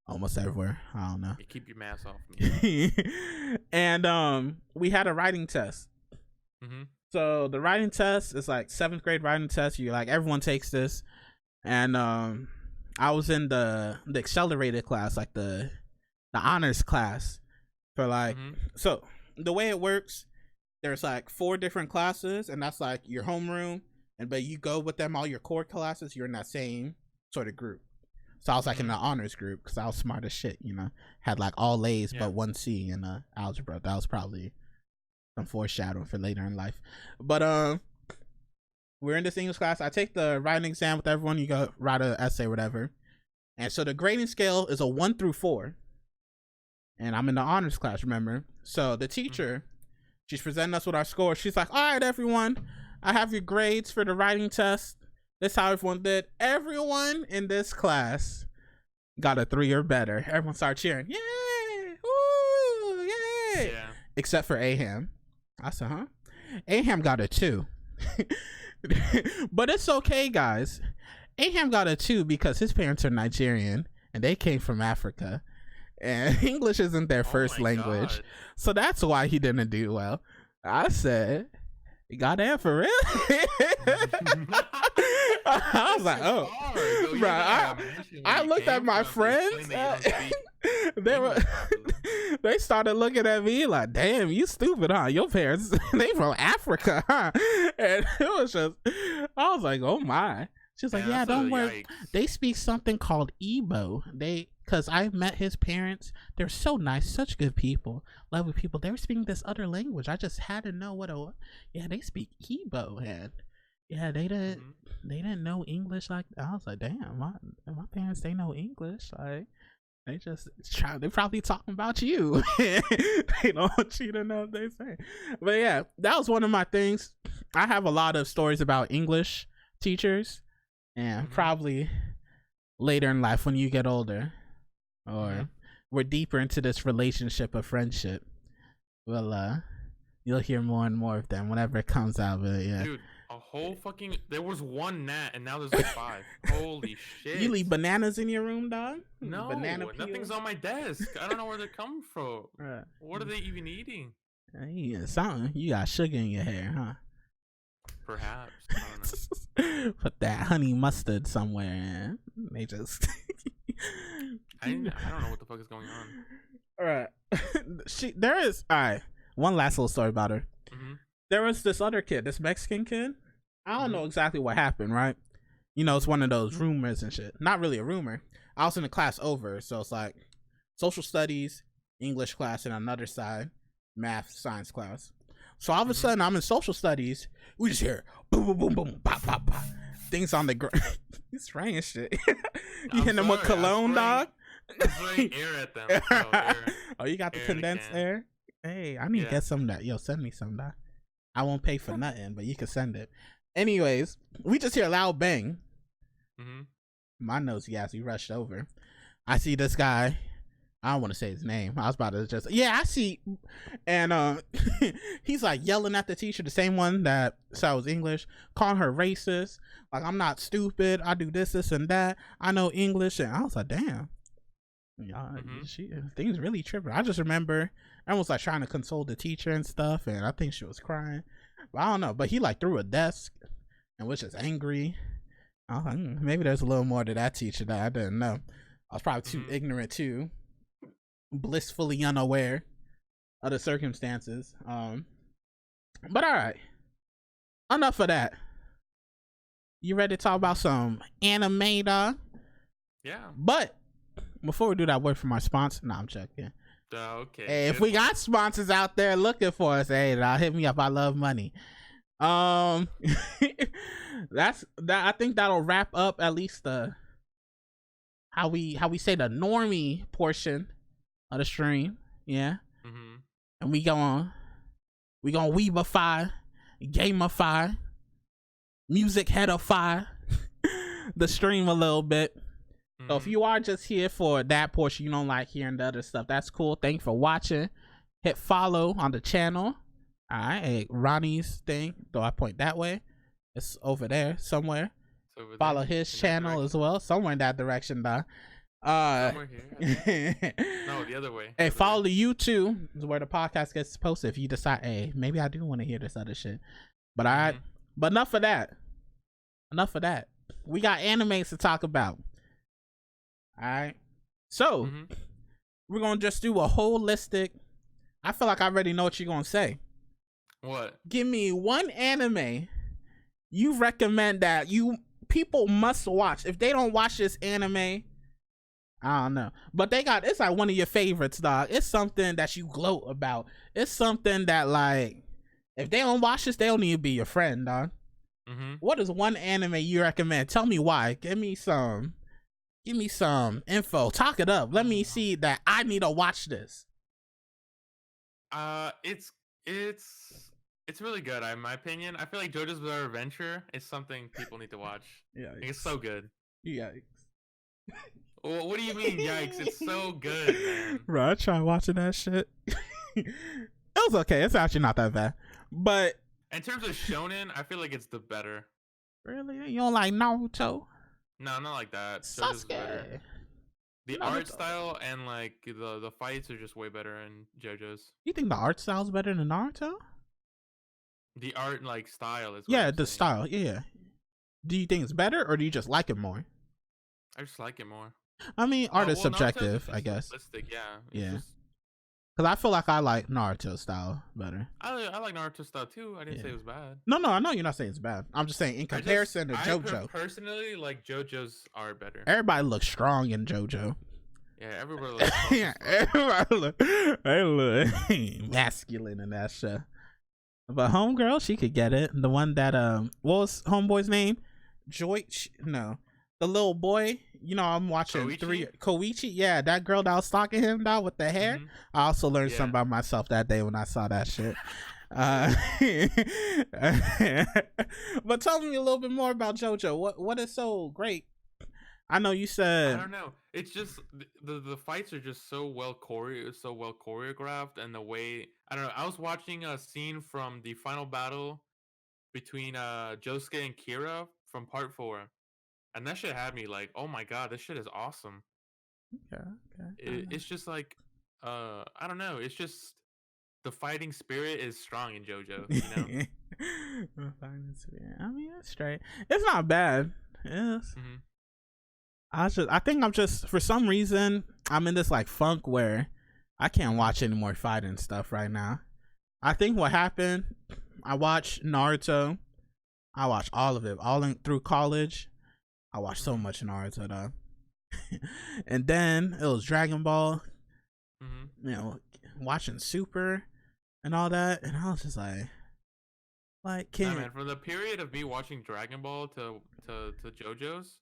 Almost everywhere. I don't know. You keep your mask off me. And we had a writing test. So the writing test is like 7th grade writing test. You like everyone takes this, and I was in the accelerated class, like the honors class for like. So the way it works, there's like 4 different classes, and that's like your homeroom. But you go with them, all your core classes, you're in that same sort of group. So I was like in the honors group because I was smart as shit, you know. Had like all A's but 1 C in algebra. That was probably some foreshadowing for later in life. But we're in this English class. I take the writing exam with everyone. You go write an essay or whatever. And so the grading scale is a 1 through 4. And I'm in the honors class, remember? So the teacher, she's presenting us with our score. She's like, all right, everyone. I have your grades for the writing test. This is how everyone did. Everyone in this class got a 3 or better. Everyone started cheering. Yay! Woo! Yay! Yeah. Except for Aham. I said, huh? Aham got a 2. But it's okay, guys. Aham got a 2 because his parents are Nigerian and they came from Africa. And English isn't their first language. God. So that's why he didn't do well. I said... Goddamn, for real? I was like, oh, bro. I looked at my friends. They started looking at me like, damn, you stupid, huh? Your parents, they from Africa, huh? And it was just, I was like, oh my. She's like, yeah, don't worry. Yikes. They speak something called Igbo. Because I met his parents. They're so nice, such good people, lovely people. They were speaking this other language. I just had to know they speak Igbo. And yeah, they didn't know English. Like, I was like, damn, my parents, they know English. Like, they're probably talking about you. They don't want you to know what they say. But yeah, that was one of my things. I have a lot of stories about English teachers. And probably later in life when you get older or we're deeper into this relationship of friendship, well, you'll hear more and more of them whenever it comes out. But yeah, dude, there was 1 gnat and now there's like 5. Holy shit. You leave bananas in your room, dog? No, nothing's on my desk. I don't know where they're coming from. What are they even eating? Something. You got sugar in your hair, huh? Perhaps. I don't know. Put that honey mustard somewhere and they just I don't know what the fuck is going on. Alright, one last little story about her. There was this other kid, this Mexican kid. I don't know exactly what happened, right? You know, it's one of those rumors and shit. Not really a rumor. I was in the class over, so it's like social studies, English class, and another side, math, science class. So all of a sudden, I'm in social studies. We just hear boom, boom, boom, boom, pop, pop, pop. Things on the ground. You spraying shit. You hitting them with cologne, dog? I'm spraying air at them. Oh, you got the condensed air? Hey, I need to get some of that. Yo, send me some of that. I won't pay for nothing, but you can send it. Anyways, we just hear a loud bang. My nose gas, we rushed over. I see this guy. I don't want to say his name. I was about to I see. And he's like yelling at the teacher, the same one that said I was English, calling her racist. Like, I'm not stupid. I do this, and that. I know English. And I was like, damn. Things really tripping. I just remember everyone was like trying to console the teacher and stuff. And I think she was crying. But I don't know. But he like threw a desk and was just angry. I was like, maybe there's a little more to that teacher that I didn't know. I was probably too ignorant too. Blissfully unaware of the circumstances. But all right, enough of that. You ready to talk about some anime, dog? Yeah. But before we do that, word from our sponsor. No, I'm checking. Okay. Hey, if we got sponsors out there looking for us, hey, hit me up. I love money. That's that. I think that'll wrap up at least the how we say the normie portion of the stream. Yeah. Mm-hmm. And we gonna weebify, gamify, music headify the stream a little bit. So if you are just here for that portion, you don't like hearing the other stuff, that's cool. Thank you for watching. Hit follow on the channel. All right, hey, Ronnie's thing, though I point that way, it's over there somewhere. Follow his channel as well, somewhere in that direction, though. Somewhere here. No, the other way. Hey, follow the YouTube is where the podcast gets posted. If you decide, hey, maybe I do want to hear this other shit. But but enough of that. Enough of that. We got animes to talk about. All right. So we're gonna just do a holistic. I feel like I already know what you're gonna say. What? Give me one anime you recommend that people must watch. If they don't watch this anime, I don't know. But it's like one of your favorites, dog. It's something that you gloat about. It's something that, like, if they don't watch this, they don't need to be your friend, dog. What is one anime you recommend? Tell me why. Give me some info. Talk it up. Let me see that I need to watch this. It's really good, in my opinion. I feel like JoJo's Bizarre Adventure is something people need to watch. Yeah, it's so good. Yikes. Well, what do you mean, yikes? It's so good, man. Bro, I tried watching that shit. It was okay. It's actually not that bad. But in terms of shonen, I feel like it's the better. Really? You don't like Naruto? No, not like that. Sasuke. The art style and like the fights are just way better in JoJo's. You think the art style is better than Naruto? The art like style is. Yeah, the style. Yeah. Do you think it's better, or do you just like it more? I just like it more. I mean, art is subjective, I guess. Yeah. Yeah. Because I feel like I like Naruto style better. I like Naruto style too. I didn't say it was bad. No, I know you're not saying it's bad. I'm just saying in comparison to JoJo. I personally like JoJo's art better. Everybody looks strong in JoJo. Yeah, everybody looks yeah, everybody look masculine in that show. But Homegirl, she could get it. The one that what was Homeboy's name? No. The little boy, I'm watching Koichi. Yeah, that girl that was stalking him now with the hair. I also learned something about myself that day when I saw that shit. But tell me a little bit more about JoJo. What is so great? I know you said. I don't know. It's just the fights are just so well choreographed, and the way I don't know. I was watching a scene from the final battle between Josuke and Kira from Part 4. And that shit had me like, oh my god, this shit is awesome. Okay. It's just like, I don't know. It's just the fighting spirit is strong in JoJo. The fighting spirit. I mean, it's straight. It's not bad. Yes. I think I'm just, for some reason, I'm in this like funk where I can't watch any more fighting stuff right now. I think what happened, I watched Naruto. I watched all of it, through college. I watched so much Naruto though. And then it was Dragon Ball. Watching Super and all that, and I was just like man, from the period of me watching Dragon Ball to JoJo's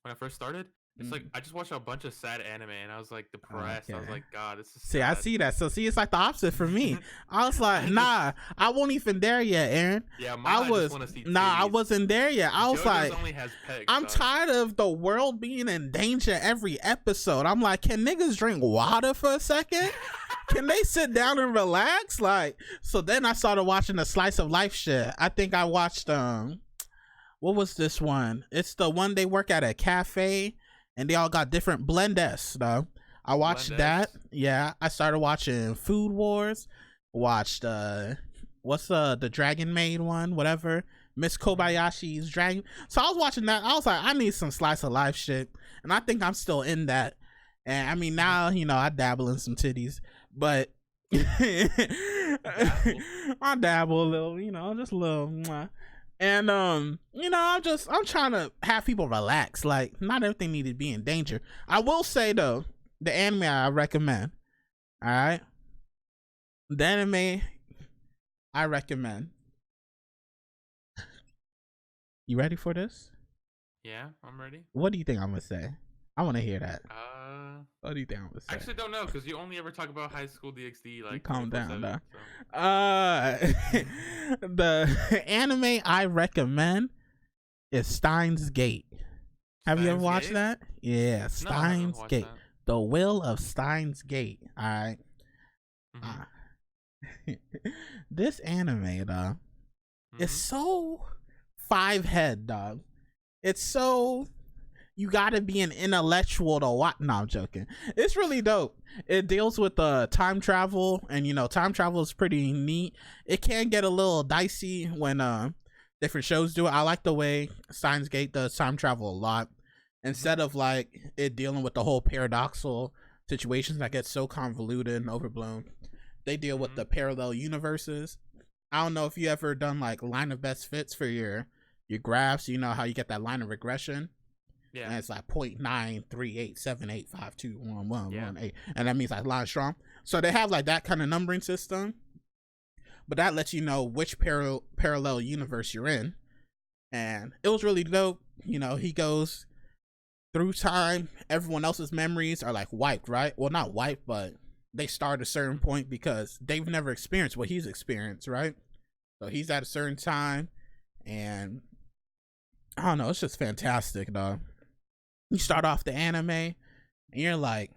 when I first started, it's like I just watched a bunch of sad anime and I was like depressed. I was like, God, this is sad. I see that. So it's like the opposite for me. I was like, nah, I won't even there yet, Aaron. Yeah, I wasn't there yet. I was like, only has pegs, I'm tired of the world being in danger every episode. I'm like, can niggas drink water for a second? Can they sit down and relax? Like, so then I started watching the slice of life shit. I think I watched what was this one? It's the one they work at a cafe and they all got different blendes though. I watched that. Yeah, I started watching Food Wars. Watched what's the Dragon Maid one, whatever. Miss Kobayashi's Dragon. So I was watching that. I was like, I need some slice of life shit. And I think I'm still in that. And I mean now, I dabble in some titties. But I dabble a little, just a little. And I'm trying to have people relax. Like, not everything needs to be in danger. I will say though, the anime I recommend. All right, the anime I recommend. You ready for this? Yeah, I'm ready. What do you think I'm gonna say? I want to hear that. Uh, What do you think I'm gonna I say? actually don't know because you only ever talk about High School DxD You like calm down, 24/7. dog. So The anime I recommend is Steins Gate. Have you ever Steins watched Gate? that? Yeah, No, I haven't Steins watched Gate. that. The Will of Steins Gate. All right. Mm-hmm. Uh, this anime, dog, is Mm-hmm. so five head, dog. It's so you gotta be an intellectual to watch. No, I'm joking. It's really dope. It deals with time travel, and time travel is pretty neat. It can get a little dicey when different shows do it. I like the way Steins Gate does time travel a lot. Instead of like it dealing with the whole paradoxical situations that get so convoluted and overblown, they deal with Mm-hmm. the parallel universes. I don't know if you ever done like line of best fits for your graphs. You know how you get that line of regression, Yeah. and it's like 0.93878521118, Yeah. and that means like line strong. So they have like that kind of numbering system, but that lets you know which parallel universe you're in, and it was really dope. He goes through time. Everyone else's memories are like wiped, right? Well, not wiped, but they start at a certain point because they've never experienced what he's experienced, right? So he's at a certain time, and I don't know, it's just fantastic, dog. You start off the anime, and you're like,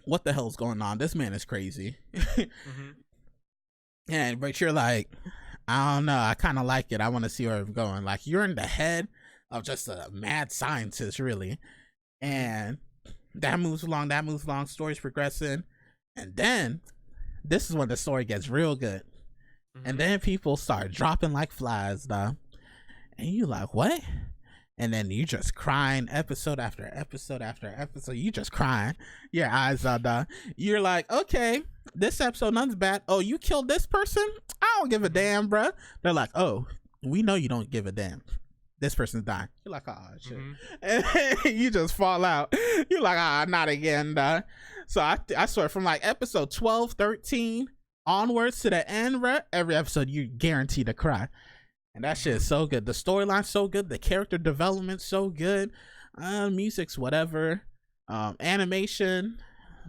what the hell's going on? This man is crazy. Mm-hmm. But you're like, I don't know, I kind of like it. I want to see where it's going. Like, you're in the head of just a mad scientist, really. And that moves along, story's progressing. And then, this is when the story gets real good. Mm-hmm. And then people start dropping like flies, though. And you like, what? And then you just crying episode after episode after episode. You just crying. Your eyes are done. You're like, okay, this episode, nothing's bad. Oh, you killed this person? I don't give a damn, bruh. They're like, oh, we know you don't give a damn. This person's dying. You're like, oh, shit. Mm-hmm. And you just fall out. You're like, not again, dog. So I swear, from like episode 12, 13 onwards to the end, bruh, every episode, you're guaranteed to cry. And that shit is so good. The storyline's so good. The character development's so good. Music's whatever. Animation,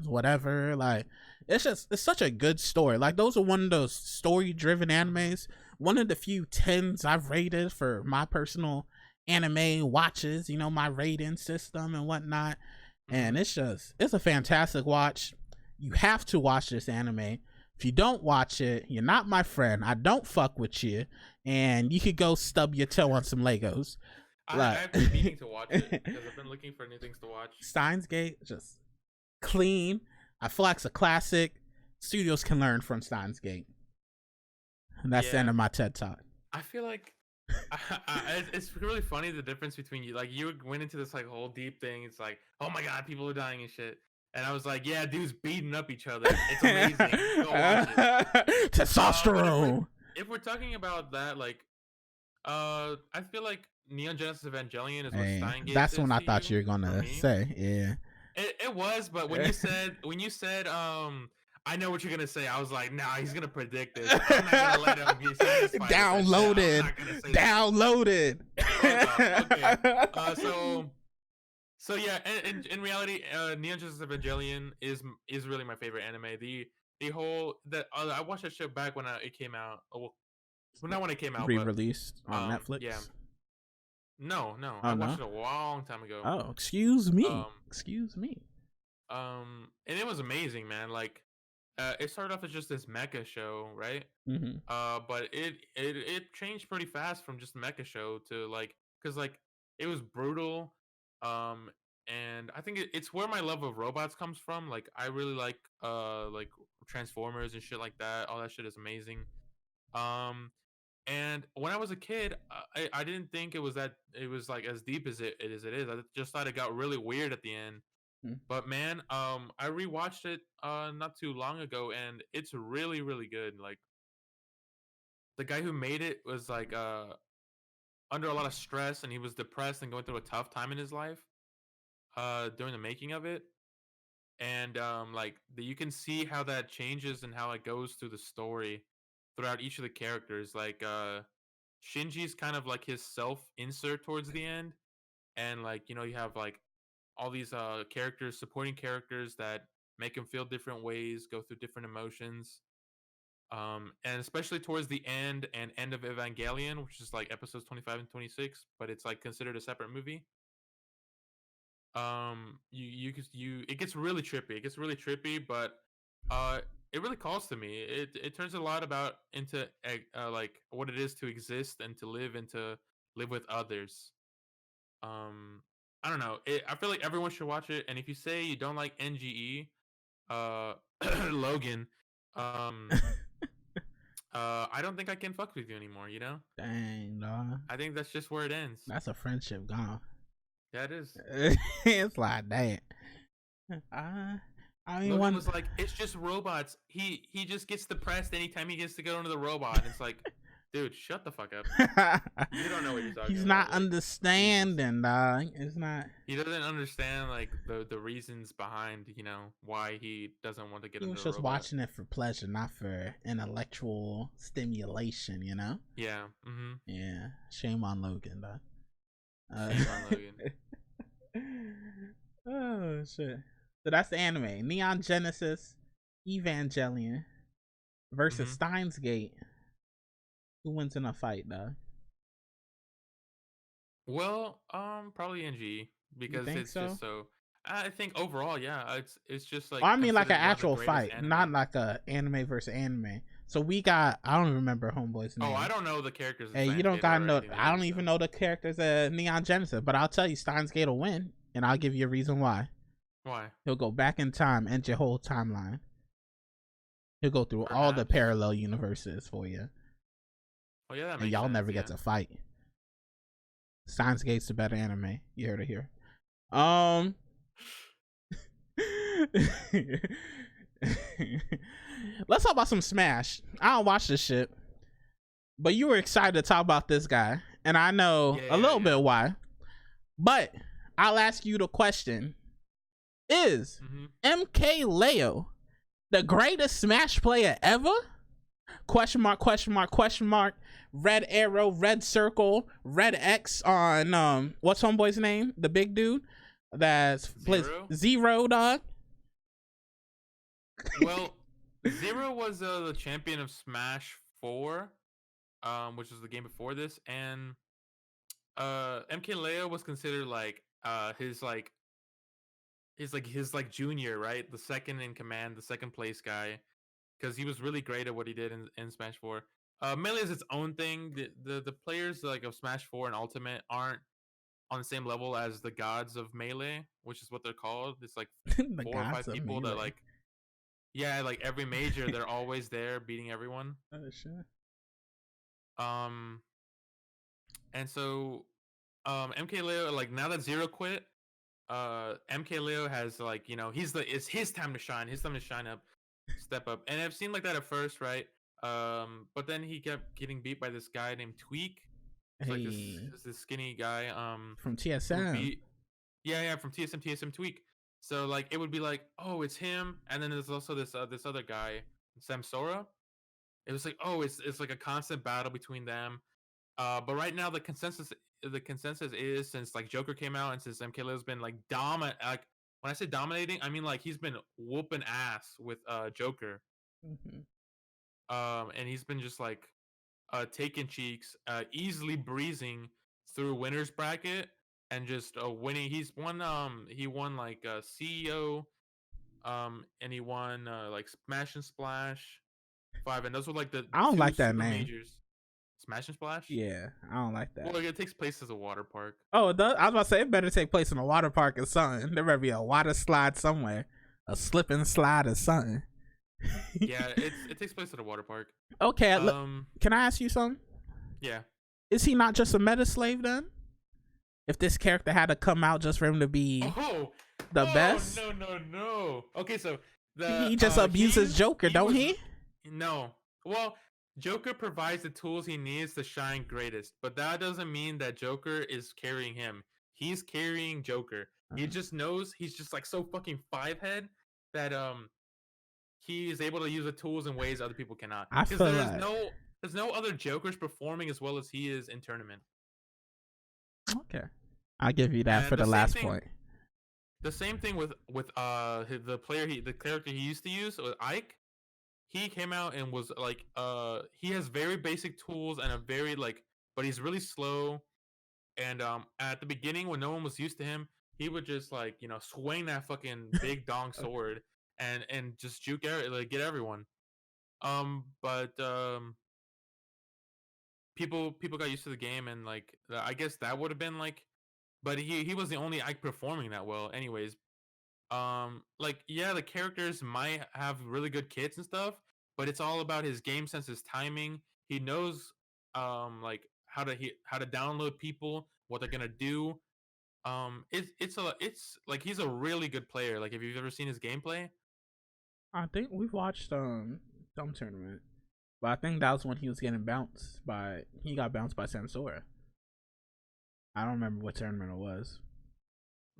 whatever. Like, it's such a good story. Like, those are one of those story-driven animes. One of the few 10s I've rated for my personal anime watches. My rating system and whatnot. And it's a fantastic watch. You have to watch this anime. If you don't watch it, you're not my friend. I don't fuck with you. And you could go stub your toe on some Legos. I've been meaning to watch it because I've been looking for new things to watch. Steins Gate, just clean. I feel like it's a classic. Studios can learn from Steins Gate. And that's the end of my TED Talk. I feel like it's really funny the difference between you. Like, you went into this like whole deep thing. It's like, oh my god, people are dying and shit. And I was like, yeah, dudes beating up each other. It's amazing. Go watch it. Testosterone. If we're talking about that, like, I feel like Neon Genesis Evangelion is what Steins Gate. That's what I thought you were gonna say. Yeah. It was, but when you said I know what you're gonna say. I was like, nah, he's gonna predict this. I'm not gonna let him be satisfied. Downloaded. Downloaded. Okay. So yeah, in reality, Neon Genesis Evangelion is really my favorite anime. The whole that I watched that show back when it came out. Well, not when it came out, re-released on Netflix. Yeah. No, I watched it a long time ago. Oh, excuse me. And it was amazing, man. Like, it started off as just this mecha show, right? Mm-hmm. But it changed pretty fast from just a mecha show to like, because like it was brutal. And I think it's where my love of robots comes from. Like, I really like Transformers and shit like that. All that shit is amazing. And when I was a kid, I didn't think it was like as deep as it is. I just thought it got really weird at the end. But man, I rewatched it not too long ago, and it's really, really good. Like, the guy who made it was like under a lot of stress, and he was depressed and going through a tough time in his life during the making of it. And you can see how that changes and how it goes through the story throughout each of the characters. Like, Shinji's kind of like his self insert towards the end, and like, you have like all these characters, supporting characters that make him feel different ways, go through different emotions. And especially towards the end of Evangelion, which is like episodes 25 and 26, but it's like considered a separate movie. You it gets really trippy. It gets really trippy, but it really calls to me. It turns a lot about into like what it is to exist and to live with others. I don't know. I feel like everyone should watch it. And if you say you don't like NGE, Logan, I don't think I can fuck with you anymore. You know? Dang, dog. I think that's just where it ends. That's a friendship gone. Yeah, it is. It's like that. I mean, Logan was like, it's just robots. He just gets depressed anytime he gets to go into the robot. And it's like, dude, shut the fuck up. You don't know what you're talking about. He's not understanding, dog. It's not. He doesn't understand like the reasons behind, you know, why he doesn't want to get into the robot. He was just watching it for pleasure, not for intellectual stimulation, you know? Yeah. Mm-hmm. Yeah. Shame on Logan, dog. Shame on Logan. Oh shit. So that's the anime. Neon Genesis Evangelion versus Steins Gate. Who wins in a fight, though? Well, probably NG, because it's just so. I think overall, yeah, it's just like. I mean, like an actual fight, not like a anime versus anime. So we got. I don't remember Homeboy's name. Oh, I don't know the characters. Hey, you don't gotta know. I don't even know the characters of Neon Genesis, but I'll tell you, Steins Gate will win, and I'll give you a reason why. Why? He'll go back in time, end your whole timeline. He'll go through all the parallel universes for you. Oh yeah, that makes and y'all sense, never get to fight. Steins Gate's the better anime. You heard it here. Let's talk about some Smash. I don't watch this shit, but you were excited to talk about this guy, and I know a little bit why. But I'll ask you the question: is MK Leo the greatest Smash player ever? Question mark, question mark, question mark. Red arrow, red circle, red X on what's homeboy's name? The big dude that's plays Zero, dog. Well, Zero was the champion of Smash 4, which was the game before this, and MK Leo was considered like his junior, right? The second in command, the second place guy, because he was really great at what he did in Smash 4. Melee is its own thing. The players like of Smash 4 and Ultimate aren't on the same level as the gods of Melee, which is what they're called. It's like 4 or 5 people that like, yeah, like every major, they're always there beating everyone. Oh shit. And so, MK Leo, like now that Zero quit, MK Leo has like, you know, it's his time to shine. His time to shine up, step up. And I've seen like that at first, right? But then he kept getting beat by this guy named Tweak. It's like this skinny guy. From TSM. Yeah, from TSM Tweak. So like it would be like, oh, it's him, and then there's also this other guy, Samsora. It was like, oh, it's like a constant battle between them. But right now the consensus is, since like Joker came out and since MK Leo's been like dominant, like when I say dominating, I mean like he's been whooping ass with Joker. And he's been just like taking cheeks, easily breezing through winners bracket and just winning. He won like CEO, and he won like Smash and Splash 5, and those were like the I don't like that name. Majors. Smash and Splash? Yeah, I don't like that. Well, it takes place as a water park. Oh, it does? I was about to say it better take place in a water park or something. There better be a water slide somewhere, a slip and slide or something. Yeah, it takes place at a water park. Okay, can I ask you something? Yeah. Is he not just a meta slave then? If this character had to come out just for him to be the best? No. Okay, so he just abuses Joker, don't he? No. Well, Joker provides the tools he needs to shine greatest, but that doesn't mean that Joker is carrying him. He's carrying Joker. He just knows he's just like so fucking 5-head that he is able to use the tools in ways other people cannot. Because there's no other Jokers performing as well as he is in tournament. Okay, I'll give you that for the last point. The same thing with the character he used to use, Ike. He came out and was like, he has very basic tools and a very like, but he's really slow. And at the beginning, when no one was used to him, he would just like, swing that fucking big dong sword and just juke like get everyone. But people got used to the game, and like I guess that would have been like, but he was the only Ike performing that well, anyways. Like yeah, the characters might have really good kits and stuff, but it's all about his game sense, his timing. He knows like how to download people, what they're gonna do. It's like he's a really good player. Like if you've ever seen his gameplay. I think we've watched some tournament, but I think that was when he was getting bounced by. He got bounced by Sansora. I don't remember what tournament it was.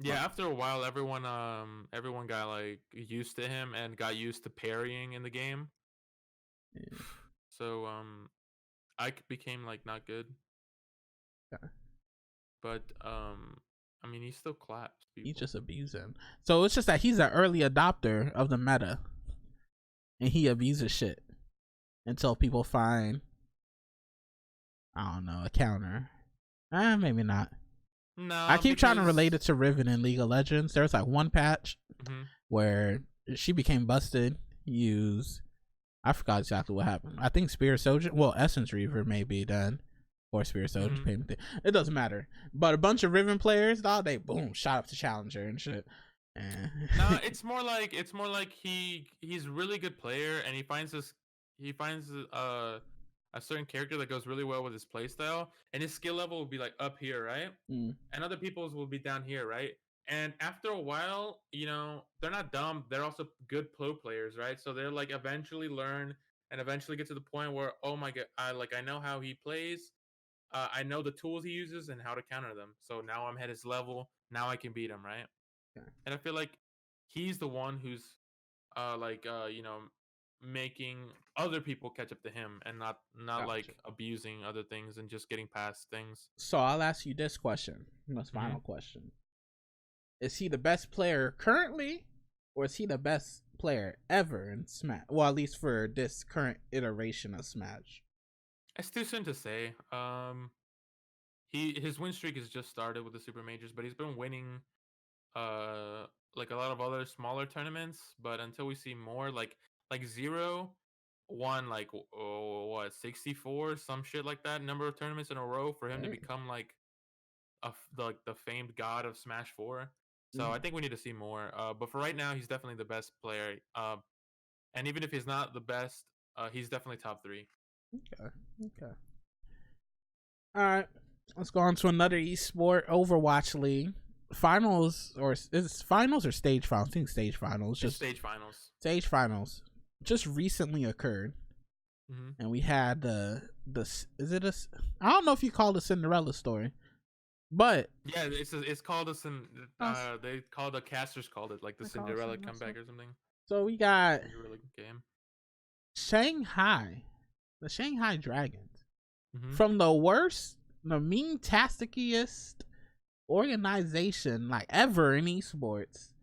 Yeah, after a while, everyone got like used to him and got used to parrying in the game. Yeah. So Ike became like not good. Yeah. But I mean, he still claps people. He's just abusing. So it's just that he's an early adopter of the meta, and he abuses shit until people find, I don't know, a counter. Maybe not. No, I keep trying to relate it to Riven in League of Legends. There was like one patch where she became busted. Use, I forgot exactly what happened. I think Spirit Soldier, well, Essence Reaver maybe then, or Spirit Soldier. It doesn't matter. But a bunch of Riven players, dog, they boom shot up to Challenger and shit. No, it's more like he's a really good player, and he finds a certain character that goes really well with his playstyle, and his skill level will be like up here, right? And other people's will be down here, right? And after a while, they're not dumb. They're also good pro players, right? So they're like eventually learn and eventually get to the point where, oh my god, I know how he plays. I know the tools he uses and how to counter them. So now I'm at his level. Now I can beat him, right? Okay. And I feel like he's the one who's making other people catch up to him, and not Gotcha. like abusing other things and just getting past things. So I'll ask you this question. This final question. Is he the best player currently, or is he the best player ever in Smash? Well, at least for this current iteration of Smash. It's too soon to say. His win streak has just started with the Super Majors, but he's been winning like a lot of other smaller tournaments. But until we see more, like Zero won like 64, some shit like that, number of tournaments in a row for him to become like the famed god of Smash 4. So I think we need to see more. But for right now, he's definitely the best player. And even if he's not the best, he's definitely top 3. Okay. All right. Let's go on to another esport, Overwatch League. Finals, or is it finals or stage finals? I think stage finals. Just stage finals. Stage finals just recently occurred. And we had I don't know if you call it a Cinderella story, but yeah, it's called they called the casters called it like the Cinderella comeback or something. So we got Shanghai, the Shanghai Dragons, from the worst, the mean-tastiest organization like ever in esports.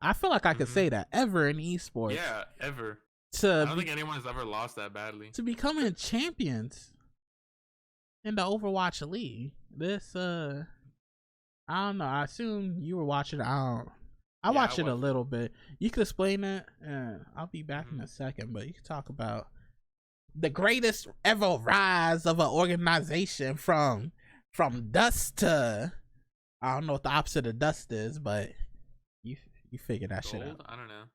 I feel like I could say that, ever in esports. Yeah, ever. I don't think anyone has ever lost that badly. To becoming champions in the Overwatch League. This I don't know. I assume you were watching. I watched it a little bit. You could explain it. I'll be back in a second, but you can talk about the greatest ever rise of an organization from dust to, I don't know what the opposite of dust is, but you figure that shit out. I don't know.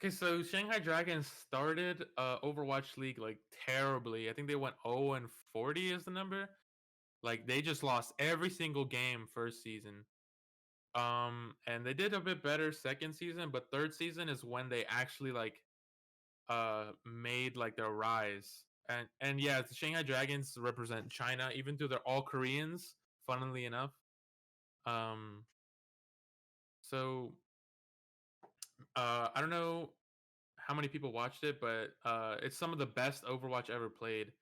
Okay, so Shanghai Dragons started Overwatch League like terribly. I think they went 0-40 is the number. Like they just lost every single game first season. And they did a bit better second season, but third season is when they actually like made like their rise. And yeah, the Shanghai Dragons represent China, even though they're all Koreans, funnily enough. So I don't know how many people watched it, but it's some of the best Overwatch ever played.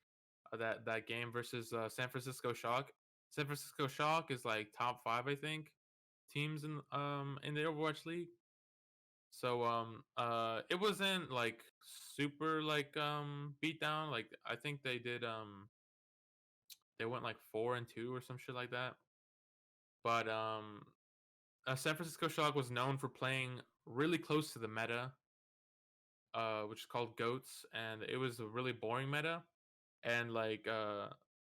That game versus San Francisco Shock. San Francisco Shock is like top 5, I think. teams in the Overwatch League. So it wasn't like super like beat down. Like I think they went like 4-2 or some shit like that. But San Francisco Shock was known for playing really close to the meta, which is called GOATs, and it was a really boring meta. And like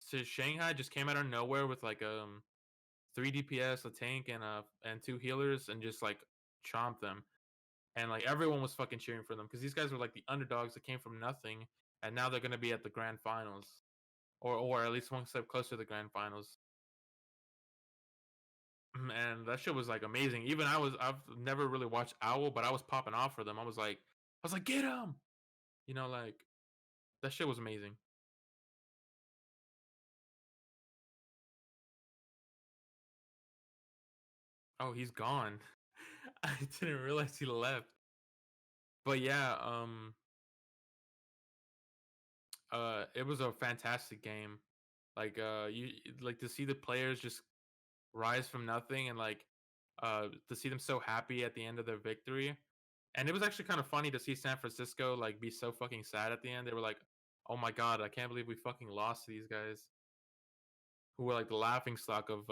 so Shanghai just came out of nowhere with like 3 DPS, a tank, and 2 healers, and just like chomped them. And like everyone was fucking cheering for them because these guys were like the underdogs that came from nothing, and now they're gonna be at the grand finals, or at least one step closer to the grand finals. And that shit was like amazing. Even I've never really watched Owl, but I was popping off for them. I was like, get him, like that shit was amazing. Oh, he's gone. I didn't realize he left. But yeah, it was a fantastic game. Like you like to see the players just rise from nothing, and like to see them so happy at the end of their victory. And it was actually kind of funny to see San Francisco like be so fucking sad at the end. They were like, "Oh my god, I can't believe we fucking lost to these guys," who were like the laughing stock of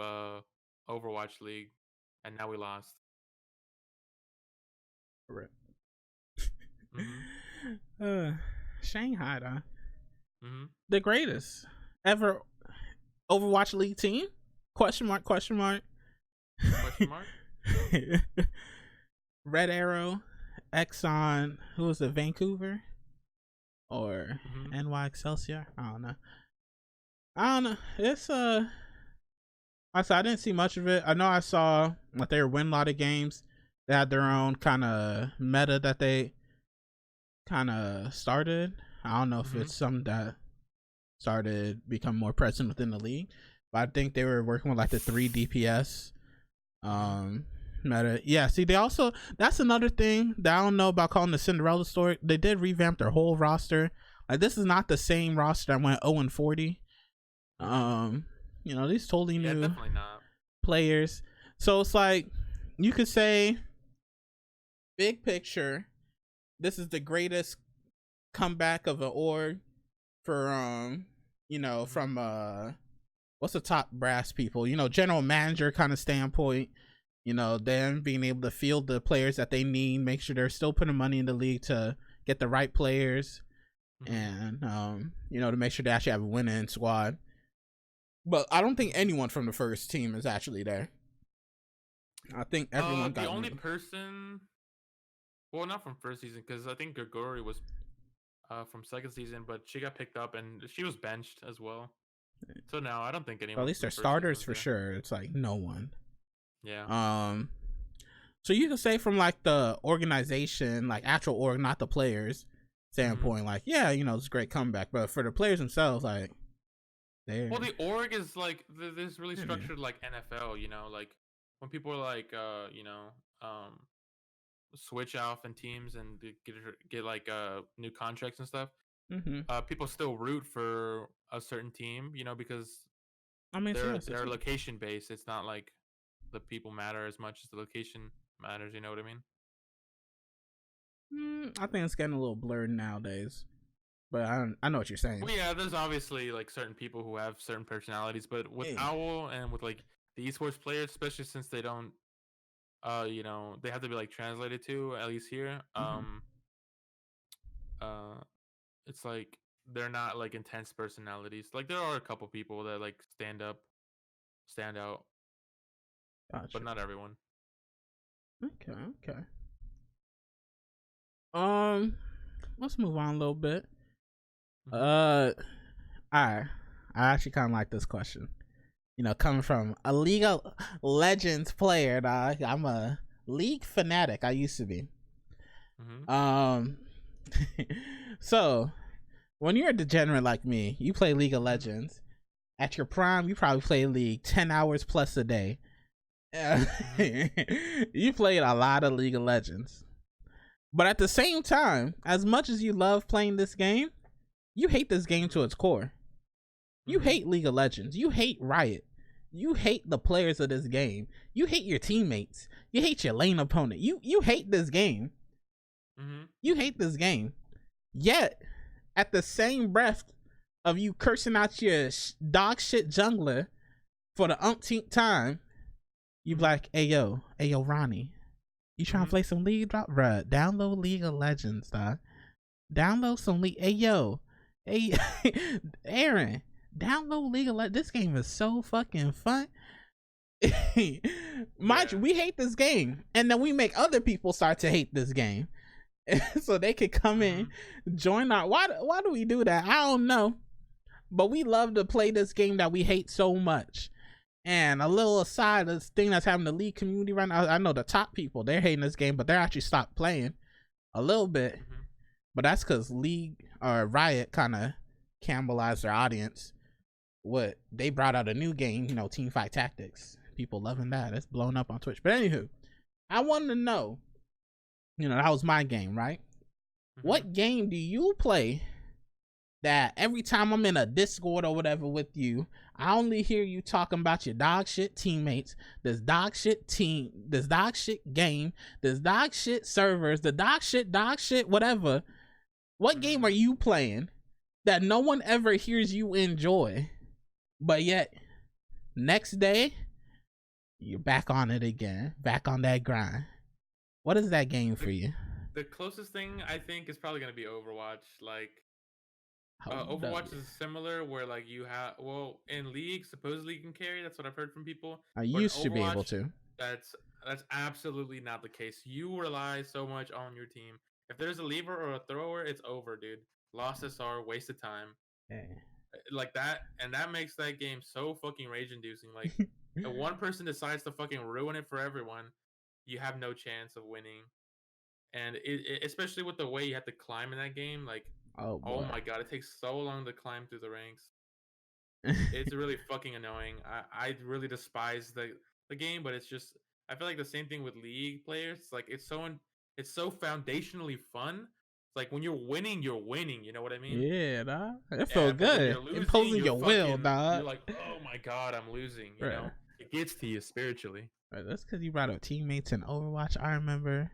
Overwatch League, and now we lost. Right. Mm-hmm. Shanghai, though. Mm-hmm. The greatest ever Overwatch League team? Question mark, question mark. Question mark? Red Arrow, Exxon, who was it, Vancouver? Or NY Excelsior? I don't know. It's I didn't see much of it. I know I saw like they were winning a lot of games. They had their own kind of meta that they kind of started. I don't know if it's something that started becoming more present within the league, but I think they were working with like the 3 DPS meta. Yeah, see, that's another thing that I don't know about calling the Cinderella story. They did revamp their whole roster. Like this is not the same roster that went 0-40. These totally new definitely not players. So it's like you could say, big picture, this is the greatest comeback of an org for from what's the top brass people, general manager kind of standpoint, them being able to field the players that they need, make sure they're still putting money in the league to get the right players, and to make sure they actually have a winning squad. But I don't think anyone from the first team is actually there. I think everyone got the only person, well, not from first season, because I think Grigori was from second season, but she got picked up and she was benched as well. So no, I don't think anyone. Well, at least they're starters for sure. It's like no one. Yeah. So you can say from like the organization, like actual org, not the players standpoint, like it's a great comeback. But for the players themselves, like well, the org is like this really structured like NFL. Like when people are like switch off in teams and get like new contracts and stuff. People still root for a certain team, because they're location based. It's not like the people matter as much as the location matters. You know what I mean? I think it's getting a little blurred nowadays, but I know what you're saying. Well, yeah, there's obviously like certain people who have certain personalities, but with Owl and with like the esports players, especially since they don't they have to be like translated to, at least here, it's like they're not like intense personalities. Like there are a couple people that like stand out, gotcha. But not everyone. Okay. Let's move on a little bit. I actually kind of like this question. Coming from a League of Legends player, dog. I'm a League fanatic. I used to be. So when you're a degenerate like me, you play League of Legends. At your prime, you probably play League 10 hours plus a day. You played a lot of League of Legends. But at the same time, as much as you love playing this game, you hate this game to its core. You hate League of Legends. You hate Riot. you hate the players of this game. You hate your teammates. You hate your lane opponent. You hate this game. You hate this game. Yet, at the same breath of you cursing out your dog shit jungler for the umpteenth time, you be like, hey yo, Ronnie, you trying to play some League? Bruh, download League of Legends, dog. Download some League. Hey yo, hey Aaron, download League of Legends. This game is so fucking fun. Mind you, we hate this game, and then we make other people start to hate this game. So they could come in, join our. Why do we do that? I don't know, but we love to play this game that we hate so much. And a little aside, this thing that's happening in the League community right now. I know the top people, they're hating this game, but they're actually stopped playing a little bit. But that's because League or Riot kind of cannibalized their audience. What they brought out a new game, you know, Teamfight Tactics. People loving that. It's blown up on Twitch. But anywho, I wanted to know. You know, that was my game, right? What game do you play that every time I'm in a Discord or whatever with you, I only hear you talking about your dog shit teammates, this dog shit team, this dog shit game, this dog shit servers, the dog shit, whatever. What game are you playing that no one ever hears you enjoy, but yet next day you're back on it again, back on that grind? What is that game for you? The closest thing I think is probably gonna be Overwatch. Like, Overwatch is similar, where like you have, well, in League supposedly you can carry. That's what I've heard from people. I used to be able to. That's absolutely not the case. You rely so much on your team. If there's a lever or a thrower, it's over, dude. Losses are waste of time. Like that, and that makes that game so fucking rage-inducing. Like, if one person decides to fucking ruin it for everyone, you have no chance of winning. And especially with the way you have to climb in that game, like, oh my god, it takes so long to climb through the ranks. It's really fucking annoying. I really despise the game, but it's just, I feel like the same thing with League players. It's like it's so foundationally fun. It's like when you're winning, you know what I mean? Yeah, dog. It felt good. Imposing your will, dog. You're like, oh my god, I'm losing. You know, it gets to you spiritually. That's because you brought up teammates in Overwatch. I remember.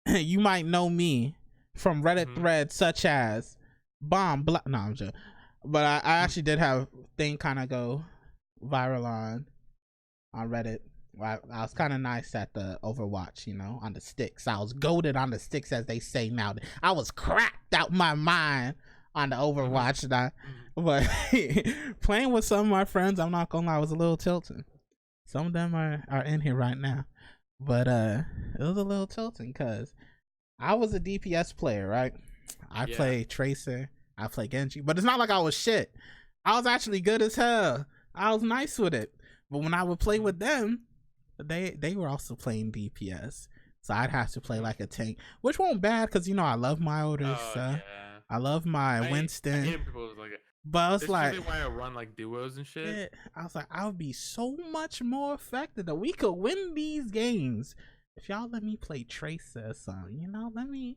You might know me from Reddit threads such as Bomb Block. No, I'm joking. But I actually did have thing kind of go viral on Reddit. I was kind of nice at the Overwatch, you know, on the sticks. I was goated on the sticks, as they say now. I was cracked out my mind on the Overwatch. But playing with some of my friends, I'm not gonna lie, I was a little tilting. Some of them are in here right now. But it was a little tilting because I was a DPS player, right? I play Tracer, I play Genji, but it's not like I was shit. I was actually good as hell. I was nice with it. But when I would play with them, they were also playing DPS. So I'd have to play like a tank, which wasn't bad because, you know, I love my Odin. I love my Winston. I hate people like it. But I was like, why I run like duos and shit. I was like, I would be so much more effective that we could win these games if y'all let me play Tracer or something. You know, let me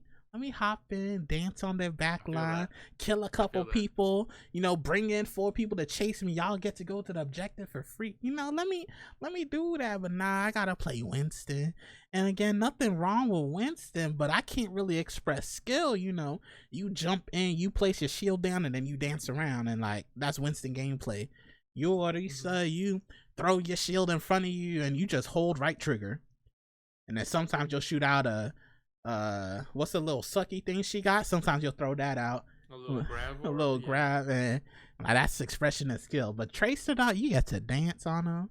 hop in, dance on their back line, kill a couple people. You know, bring in 4 people to chase me. Y'all get to go to the objective for free. You know, let me do that. But nah, I gotta play Winston. And again, nothing wrong with Winston, but I can't really express skill. You know, you jump in, you place your shield down, and then you dance around, and like that's Winston gameplay. You throw your shield in front of you, and you just hold right trigger, and then sometimes you'll shoot out a what's the little sucky thing she got? Sometimes you'll throw that out. A little grab, and that's expression and skill. But Tracer, dog, you get to dance on them.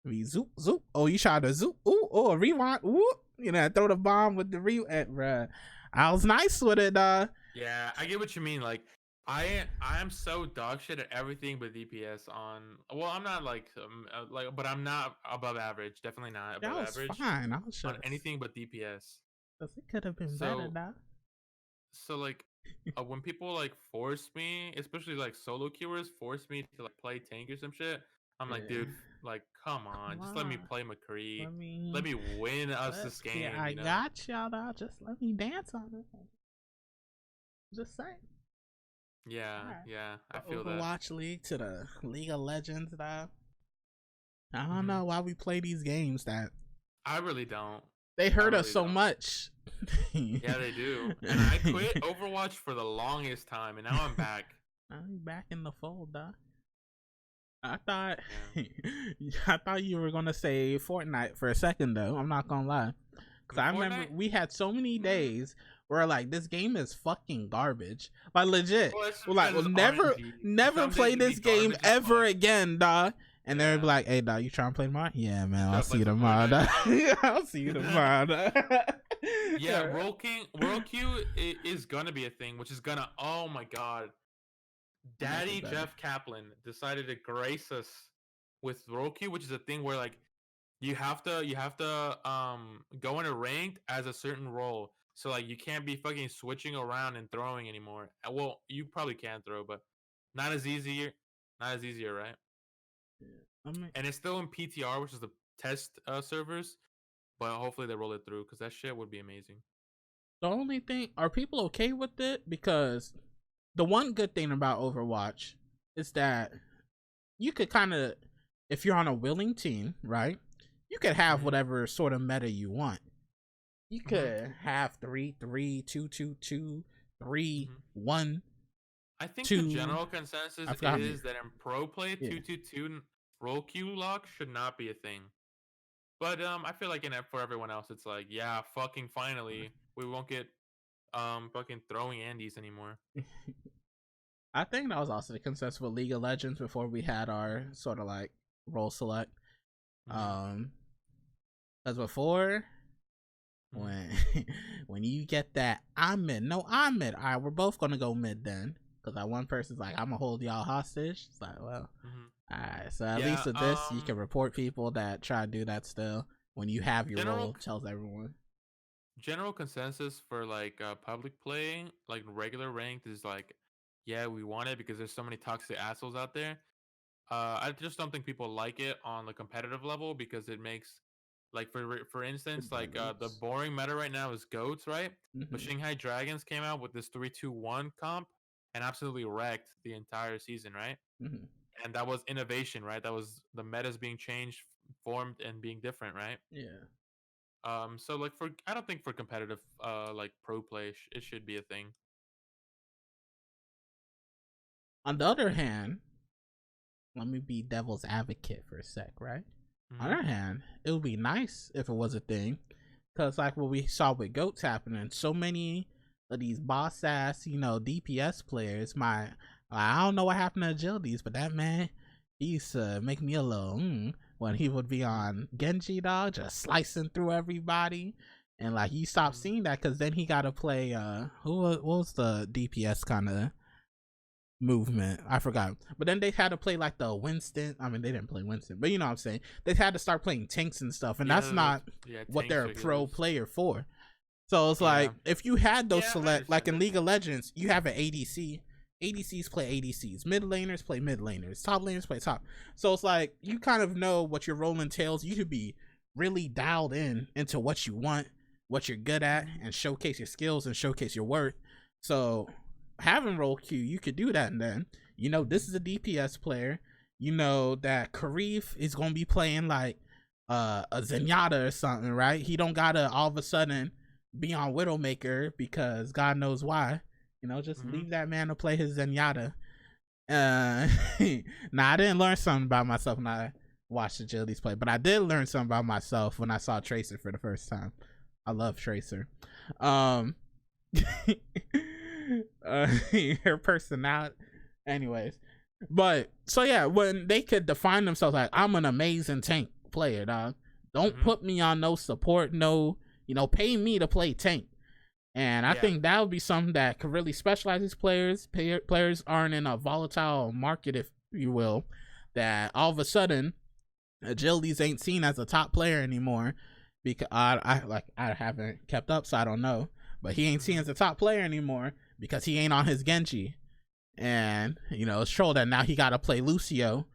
We zoop zoop. Oh, you try to zoop. Ooh, oh, rewind. Ooh, you know, throw the bomb with the bruh. I was nice with it, dog. Yeah, I get what you mean. Like, I am so dog shit at everything but DPS on. Well, I'm not like but I'm not above average. Definitely not above average. Fine. I was on anything but DPS. It could have been better, dog. So like, when people like force me, especially like solo queuers, force me to like play tank or some shit, I'm like, dude, like, come on, just let me play McCree. Let me win us this game. Yeah, I got y'all, dog. Just let me dance on it. Just saying. Yeah, yeah, I feel that. Overwatch League to the League of Legends, dog. I don't know why we play these games that I really don't. they hurt us really so don't. much. Yeah, they do. And I quit Overwatch for the longest time, and now I'm back. I'm back in the fold, dog. I thought I thought you were gonna say Fortnite for a second though. I'm not gonna lie, because I remember we had so many days where like this game is fucking garbage. Like legit, we're like we'll never play this game ever again, dog. And they'll be like, "Hey, dog, you trying to play tomorrow? Yeah, man, I'll see you tomorrow. Dog. I'll see you tomorrow." Dog. Yeah, World Queue is gonna be a thing, which is gonna. Oh my god. Daddy Jeff Kaplan decided to grace us with Roku, which is a thing where like you have to go in a ranked as a certain role. So like you can't be fucking switching around and throwing anymore. Well, you probably can throw, but not as easier, right? Yeah. And it's still in PTR, which is the test servers, but hopefully they roll it through because that shit would be amazing. The only thing, are people okay with it? Because the one good thing about Overwatch is that you could kind of, if you're on a willing team, right? You could have whatever sort of meta you want. You could have 3-3, 2-2-2, 3-1. I think the general consensus is that in pro play, 2-2-2 role queue lock should not be a thing. But I feel like for everyone else, it's like, yeah, fucking finally, we won't get fucking throwing Andes anymore. I think that was also the consensus with League of Legends before we had our sort of like role select. Because before, when you get that I'm mid. All right, we're both gonna go mid then. Because that one person's like, I'm gonna hold y'all hostage. It's like, well, all right. So at least with this, you can report people that try to do that still. When you have your role, tells everyone. General consensus for like public play, like regular ranked, is like, yeah, we want it because there's so many toxic assholes out there. I just don't think people like it on the competitive level because it makes, like, for instance, like the boring meta right now is goats, right? But Shanghai Dragons came out with this 3-2-1 comp and absolutely wrecked the entire season, right? And that was innovation, right? That was the metas being changed, formed, and being different, right? Yeah. So like I don't think for competitive like pro play it should be a thing. On the other hand, let me be devil's advocate for a sec, right? On the other hand, it would be nice if it was a thing, because like what we saw with goats happening, so many of these boss ass, DPS players, I don't know what happened to Agilities, but that man, he used to make me a little when he would be on Genji, dog, just slicing through everybody. And like you stop seeing that because then he got to play what was the DPS kind of movement? I forgot. But then they had to play like the Winston. I mean, they didn't play Winston, but you know what I'm saying. They had to start playing tanks and stuff, and that's not what they're a pro player for. So it's like if you had those select, like in League of Legends, you have an ADC. ADCs play ADCs. Mid laners play mid laners. Top laners play top. So it's like you kind of know what your role entails. You should be really dialed into what you want, what you're good at, and showcase your skills and showcase your worth. So having role queue, you could do that, and then this is a DPS player. You know that Karif is gonna be playing like a Zenyatta or something, right? He don't gotta all of a sudden be on Widowmaker because God knows why. Just leave that man to play his Zenyatta. Nah, I didn't learn something about myself when I watched Agilities play, but I did learn something about myself when I saw Tracer for the first time. I love Tracer. Her personality. Anyways. But, so yeah, when they could define themselves like, I'm an amazing tank player, dog. Don't put me on no support, pay me to play tank. And I think that would be something that could really specialize these players. Players aren't in a volatile market, if you will, that all of a sudden Agilities ain't seen as a top player anymore. Because I haven't kept up, so I don't know. But he ain't seen as a top player anymore because he ain't on his Genji. And, it's true that now he got to play Lucio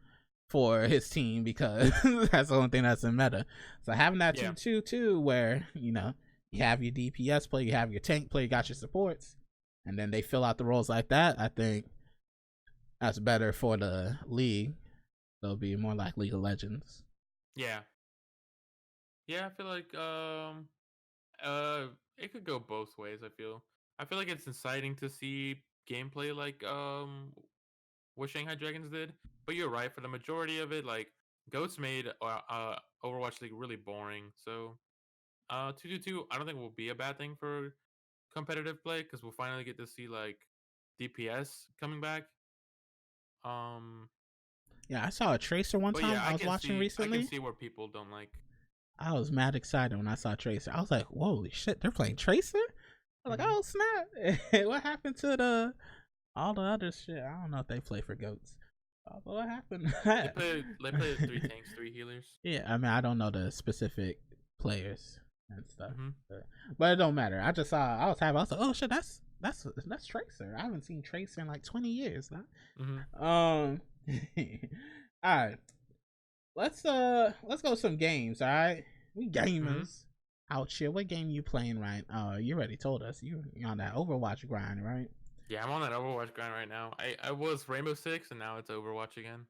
for his team because that's the only thing that's in meta. So having that 2-2-2 where, you have your DPS play, you have your tank play, you got your supports, and then they fill out the roles like that. I think that's better for the league. It'll be more like League of Legends. Yeah. Yeah, I feel like it could go both ways, I feel like it's exciting to see gameplay like what Shanghai Dragons did, but you're right, for the majority of it, like Goats made Overwatch League really boring. So 222 I don't think will be a bad thing for competitive play because we'll finally get to see like DPS coming back. Um Yeah, I saw a Tracer one but time yeah, I was watching I can recently. see where people don't like. I was mad excited when I saw Tracer. I was like, "Holy shit, they're playing Tracer!" I was like, Mm-hmm. "Oh snap! What happened to the all the other shit? I don't know if they play for goats. But what happened?" They play 3 tanks, 3 healers. Yeah, I mean, I don't know the specific players and stuff, Mm-hmm. but it don't matter. I just saw. I was happy. I was like, "Oh shit, that's Tracer." I haven't seen Tracer in like 20 years. Huh? Mm-hmm. All right. Let's go some games, all right? We Mm-hmm. gamers out here. What game you playing right? You already told us you on that Overwatch grind, right? Yeah, I'm on that Overwatch grind right now. I was Rainbow Six and now it's Overwatch again.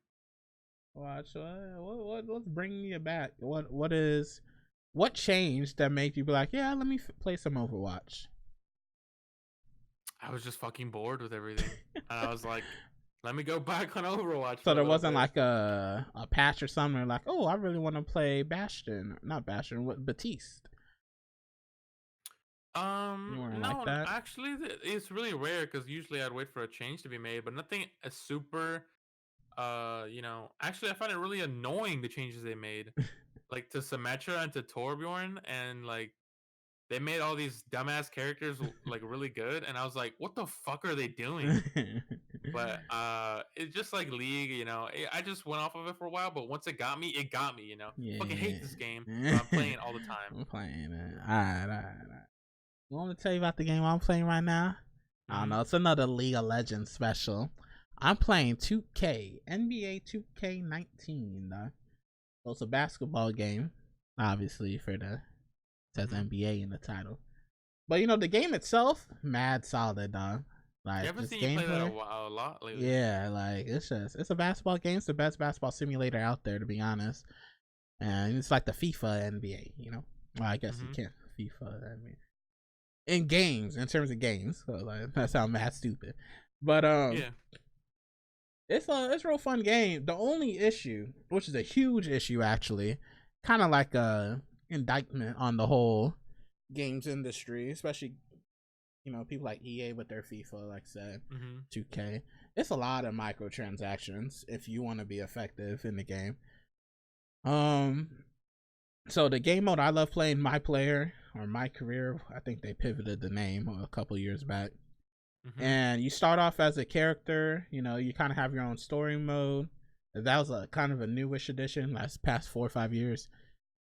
Watch what's bringing you back? What changed that made you be like, yeah, let me play some Overwatch? I was just fucking bored with everything. And I was like, let me go back on Overwatch So for a there little wasn't bit. like a patch or something like, oh, I really want to play Bastion, not Bastion, what Batiste. You weren't like No, that. actually, it's really rare because usually I'd wait for a change to be made, but nothing as super. Actually, I find it really annoying the changes they made, like to Symmetra and to Torbjorn, and like they made all these dumbass characters like really good, and I was like, what the fuck are they doing? But it's just like League, I just went off of it for a while, but once it got me, it got me. Fucking hate this game, but I'm playing it all the time. I'm playing it. Alright. You want me to tell you about the game I'm playing right now? I don't Mm-hmm. know. It's another League of Legends special. I'm playing 2K, NBA 2K19. So it's a basketball game, obviously, for the it says Mm-hmm. NBA in the title. But the game itself, mad solid, dog. I Like haven't just seen you play that gameplay. a lot lately. Yeah, like it's a basketball game. It's the best basketball simulator out there, to be honest. And it's like the FIFA NBA. Well, I guess you Mm-hmm. can't FIFA. I mean, in games, in terms of games, so like that sounds mad stupid. But Yeah. it's a real fun game. The only issue, which is a huge issue actually, kind of like a indictment on the whole games industry, especially people like EA with their FIFA, like I said, Mm-hmm. 2K. It's a lot of microtransactions if you want to be effective in the game. Um, so the game mode I love playing, My Player or My Career, I think they pivoted the name a couple years back. Mm-hmm. And you start off as a character, you kind of have your own story mode. That was a kind of a newish edition last past 4 or 5 years.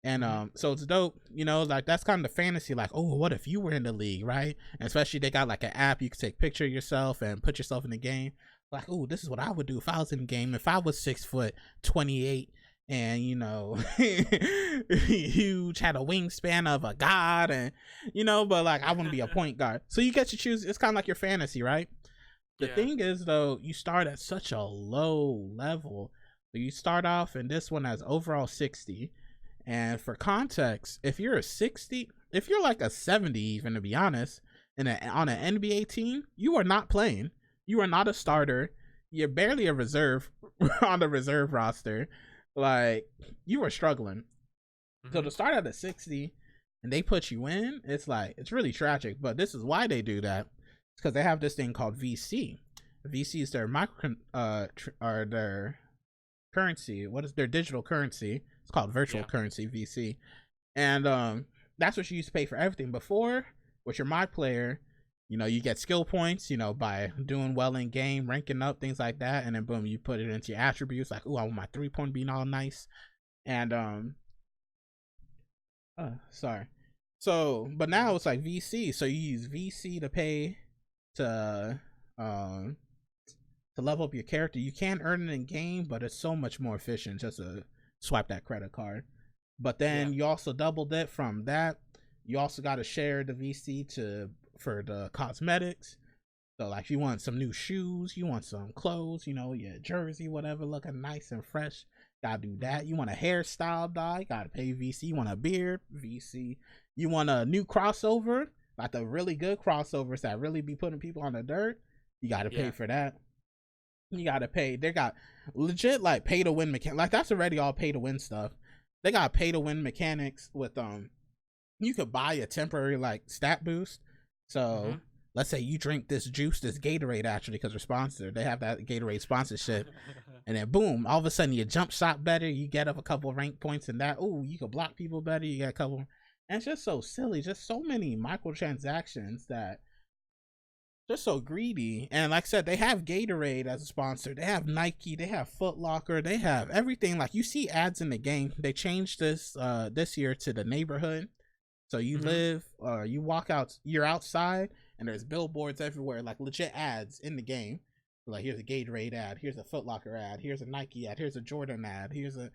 And Mm-hmm. so it's dope, like that's kind of the fantasy, like, oh, what if you were in the league, right? And especially they got like an app you can take a picture of yourself and put yourself in the game. Like, oh, this is what I would do if I was in the game. If I was 6'28" and huge, had a wingspan of a god, and but like I want to be a point guard. So you get to choose. It's kind of like your fantasy, right? The Yeah. thing is, though, you start at such a low level. So you start off, and this one has overall 60. And for context, if you're a 60, if you're like a 70, even to be honest, on an NBA team, you are not playing. You are not a starter. You're barely a reserve on the reserve roster. Like, you are struggling. So Mm-hmm. to start at a 60 and they put you in, it's like, it's really tragic. But this is why they do that. It's because they have this thing called VC. VC is their or their currency. What is their digital currency? It's called virtual Yeah. currency, VC. And that's what you used to pay for everything. Before, with your My Player, you get skill points, by doing well in game, ranking up, things like that. And then boom, you put it into your attributes, like, oh, I want my 3-point being all nice. And sorry. So, but now it's like VC. So you use VC to pay to level up your character. You can earn it in game, but it's so much more efficient just to swipe that credit card. But then you also doubled it from that. You also got to share the VC for the cosmetics. So like, you want some new shoes, you want some clothes, your jersey, whatever, looking nice and fresh. Gotta do that. You want a hairstyle, dog? Gotta pay VC. You want a beard? VC. You want a new crossover? Like the really good crossovers that really be putting people on the dirt? You gotta pay for that. You gotta pay. They got legit like pay to win mechanics. Like that's already all pay to win stuff. They got pay to win mechanics with you could buy a temporary like stat boost. So let's say you drink this juice, this Gatorade actually, because they're sponsored. They have that Gatorade sponsorship. And then boom, all of a sudden you jump shot better, you get up a couple rank points in that. Ooh, you can block people better, you get a couple. And it's just so silly, just so many microtransactions that just so greedy. And like I said, they have Gatorade as a sponsor, they have Nike, they have Foot Locker, they have everything. Like you see ads in the game. They changed this year to the neighborhood. So you live or you walk out, you're outside and there's billboards everywhere, like legit ads in the game. Like here's a Gatorade ad, here's a Foot Locker ad, here's a Nike ad, here's a Jordan ad, and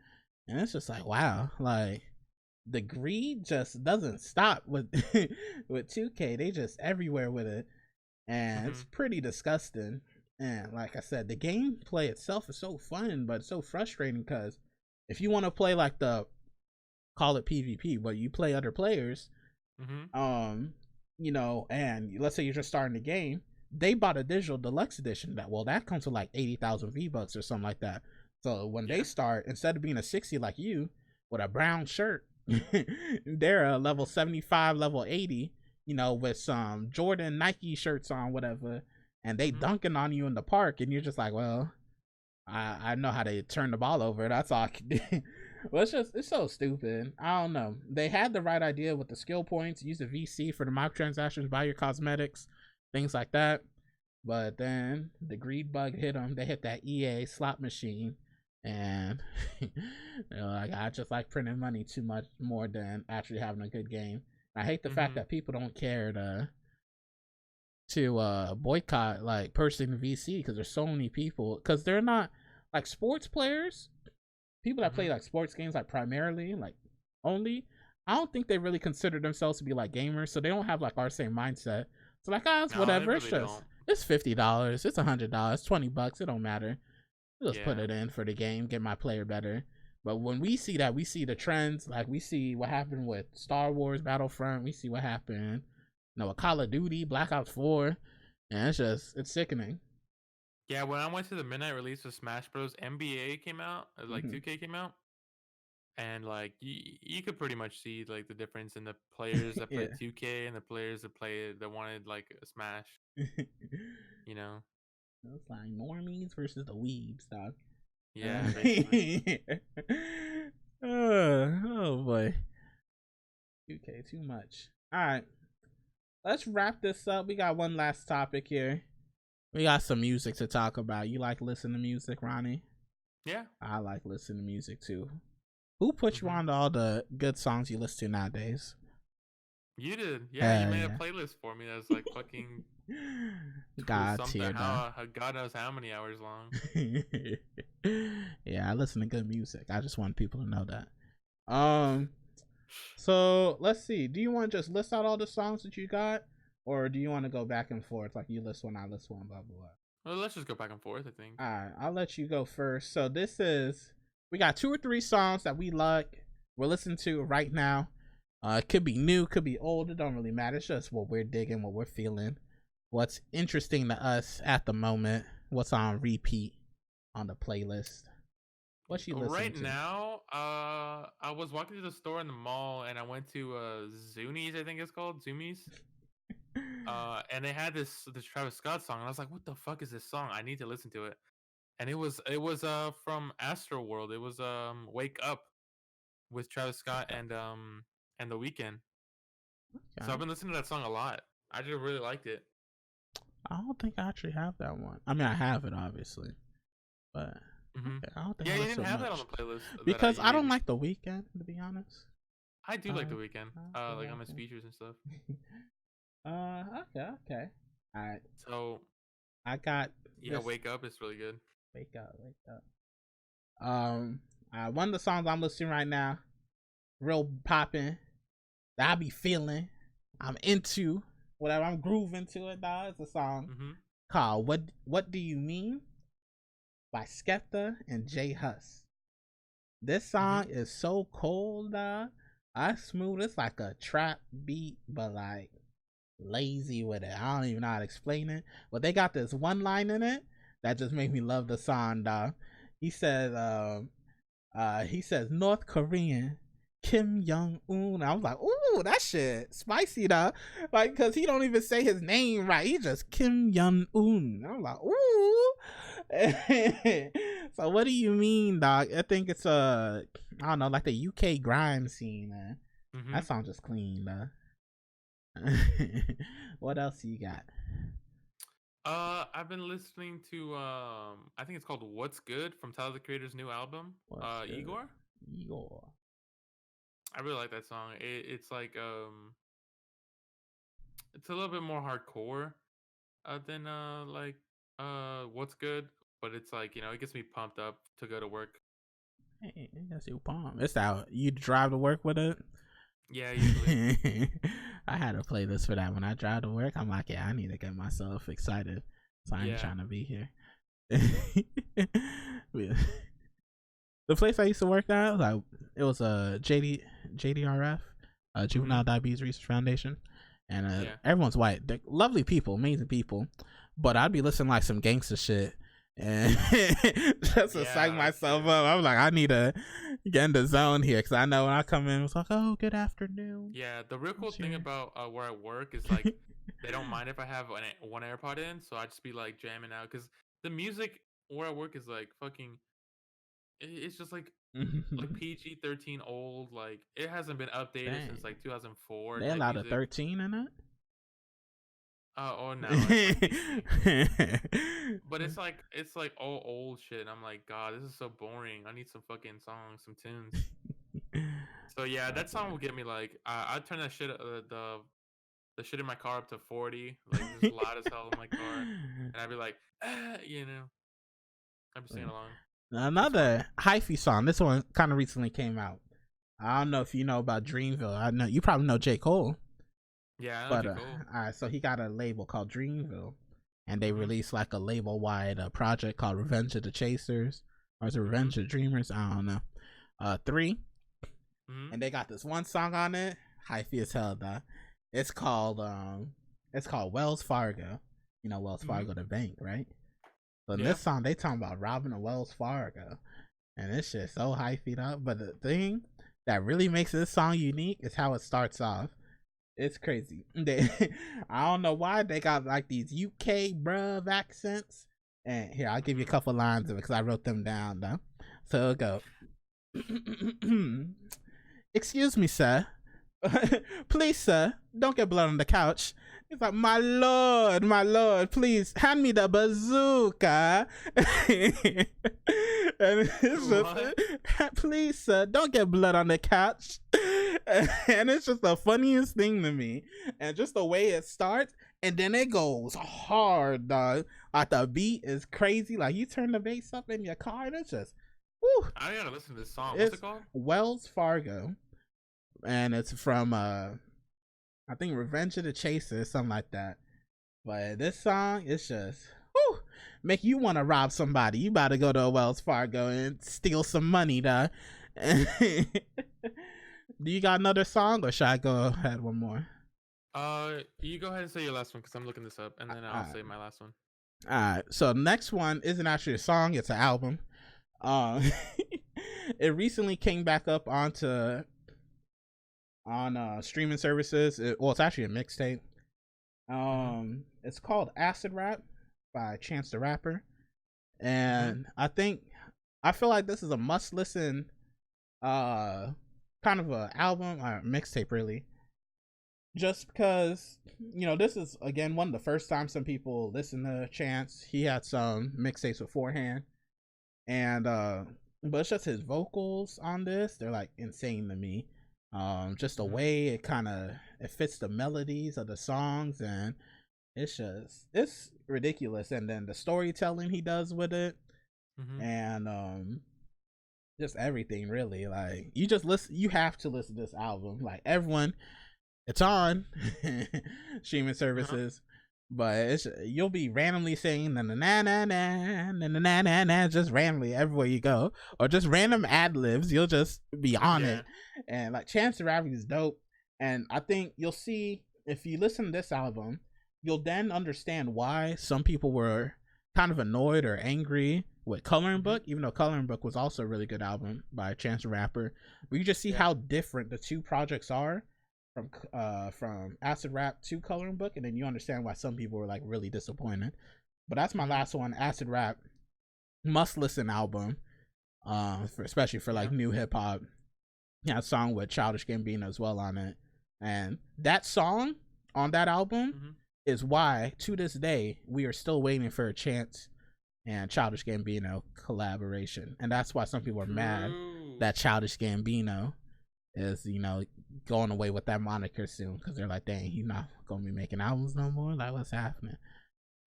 it's just like, wow, like the greed just doesn't stop with with 2K. They just everywhere with it, and it's pretty disgusting. And like I said, the gameplay itself is so fun, but it's so frustrating because if you want to play like the call it PvP, but you play other players, you know, and let's say you're just starting the game, they bought a digital deluxe edition that comes with like 80,000 V-Bucks or something like that. So when they start, instead of being a 60 like you with a brown shirt, they're a level 75, level 80, you know, with some Jordan Nike shirts on, whatever, and they dunking on you in the park, and you're just like, well, I know how to turn the ball over. That's all I can do. Well, it's so stupid. I don't know. They had the right idea with the skill points. Use the VC for the microtransactions, buy your cosmetics, things like that. But then the greed bug hit them. They hit that EA slot machine, and like I just like printing money too much more than actually having a good game. I hate the fact that people don't care to boycott like purchasing VC because there's so many people, because they're not like sports players. People that play like sports games, like primarily, like only, I don't think they really consider themselves to be like gamers, so they don't have like our same mindset. So like, it's whatever. Really it's just it's $50, it's $100, $20. It don't matter. Just put it in for the game, get my player better. But when we see that, we see the trends. Like we see what happened with Star Wars Battlefront. We see what happened, you know, with Call of Duty, Black Ops 4, and it's sickening. Yeah, when I went to the midnight release of Smash Bros, NBA came out, like 2K came out, and like you could pretty much see like the difference in the players that played 2K and the players that wanted like a Smash. You know, it's like normies versus the weebs, dog. Yeah. Oh boy, 2K too much. All right, let's wrap this up. We got one last topic here. We got some music to talk about. You like listening to music, Ronnie? Yeah. I like listening to music too. Who put you on to all the good songs you listen to nowadays? You did. Yeah, you made a playlist for me that's like fucking God knows how many hours long. Yeah, I listen to good music. I just want people to know that. So let's see. Do you want to just list out all the songs that you got? Or do you want to go back and forth? Like you list one, I list one, blah, blah, blah. Well, let's just go back and forth, I think. All right, I'll let you go first. So we got 2 or 3 songs that we like. We're listening to right now. It could be new, could be old. It don't really matter. It's just what we're digging, what we're feeling, what's interesting to us at the moment, what's on repeat on the playlist. What you listening right to? Now, I was walking to the store in the mall, and I went to Zunies, I think it's called, Zoomies. And they had this Travis Scott song, and I was like, "What the fuck is this song? I need to listen to it." And it was from Astroworld. It was "Wake Up" with Travis Scott and The Weeknd. Okay. So I've been listening to that song a lot. I just really liked it. I don't think I actually have that one. I mean, I have it obviously, but okay, I don't think you didn't have that on the playlist because I don't like The Weeknd, to be honest. I do like The Weeknd, like on his features and stuff. Okay. All right. So I got Wake Up is really good. Wake Up. One of the songs I'm listening right now, real popping, that I be feeling, I'm into, whatever, I'm grooving to it, dog. It's a song called What Do You Mean by Skepta and J Hus. This song is so cold, I smooth. It's like a trap beat, but like lazy with it. I don't even know how to explain it. But they got this one line in it that just made me love the song, dog. He says, he says North Korean Kim Jong Un. I was like, ooh, that shit spicy, though. Like, cause he don't even say his name right. He just Kim Jong Un. I'm like, ooh. So what do you mean, dog? I think it's I don't know, like the UK grime scene, man. That song just clean, though. What else you got? I've been listening to I think it's called "What's Good" from Tyler the Creator's new album. Igor. I really like that song. It's like it's a little bit more hardcore than like "What's Good," but it's like, you know, it gets me pumped up to go to work. Hey, that's your palm. It's out. You drive to work with it? Yeah, usually. I had a playlist for that when I drive to work. I'm like, yeah, I need to get myself excited. So I ain't trying to be here. The place I used to work at, like, it was a JDRF, Juvenile Diabetes Research Foundation, and everyone's white. They're lovely people, amazing people, but I'd be listening like some gangster shit, and just to psych myself up. I was like, I need to get in the zone here, because I know when I come in, it's like, oh, good afternoon. Yeah, the real cool thing about where I work is like they don't mind if I have one AirPod in, so I just be like jamming out, because the music where I work is like fucking. It's just like PG-13 old. Like, it hasn't been updated since like 2004. They allowed a 13 in it. Oh no. It's like, but it's like all old shit. And I'm like, God, this is so boring. I need some fucking songs, some tunes. So yeah, that song will get me like. I'd turn that shit the shit in my car up to 40, like just loud as hell in my car, and I'd be like, you know, I'd be singing along. Another hyphy song. This one kind of recently came out. I don't know if you know about Dreamville. I know you probably know J. Cole. Yeah, I know J. Cole. All right, so he got a label called Dreamville, and they released like a label-wide project called Revenge of the Chasers, or is it Revenge of the Dreamers? I don't know. 3, and they got this one song on it, hyphy as hell, though. It's called Wells Fargo. You know Wells Fargo, the bank, right? So in this song, they talking about robbing a Wells Fargo, and this shit's so hyphy up. But the thing that really makes this song unique is how it starts off. It's crazy. I don't know why they got like these UK bruv accents. And here, I'll give you a couple lines of it because I wrote them down though. So it'll go. Excuse me, sir. Please, sir, don't get blood on the couch. He's like, my lord, please hand me the bazooka. And it's just, please, sir, don't get blood on the couch. And it's just the funniest thing to me. And just the way it starts, and then it goes hard, dog. Like the beat is crazy. Like you turn the bass up in your car, and it's just, woo. I gotta listen to this song. What's it called? Wells Fargo. And it's from I think Revenge of the Chaser, something like that. But this song, it's just make you want to rob somebody. You about to go to a Wells Fargo and steal some money, though. Do you got another song, or should I go ahead one more? You go ahead and say your last one because I'm looking this up, and then I'll say my last one. All right. So next one isn't actually a song; it's an album. It recently came back up on streaming services. It's actually a mixtape. It's called Acid Rap by Chance the Rapper, and I feel like this is a must listen kind of a album or mixtape, really, just because, you know, this is again one of the first times some people listen to Chance. He had some mixtapes beforehand, and but it's just his vocals on this, they're like insane to me. Just the way it fits the melodies of the songs, and it's ridiculous. And then the storytelling he does with it, and just everything, really. Like you have to listen to this album. Like everyone, it's on streaming services, But you'll be randomly saying na na na na na na na na na just randomly everywhere you go, or just random ad libs. You'll just be on it, and like Chance the Rapper is dope. And I think you'll see if you listen to this album, you'll then understand why some people were kind of annoyed or angry with Coloring Book, even though Coloring Book was also a really good album by Chance the Rapper. But you just see how different the two projects are from Acid Rap to Coloring Book, and then you understand why some people were like really disappointed. But that's my last one, Acid Rap, must listen album, especially for like new hip hop. Yeah, a song with Childish Gambino as well on it, and that song on that album is why to this day we are still waiting for a Chance and Childish Gambino collaboration, and that's why some people are mad that Childish Gambino is, you know, going away with that moniker soon, because they're like, dang, he's not gonna be making albums no more. Like, what's happening?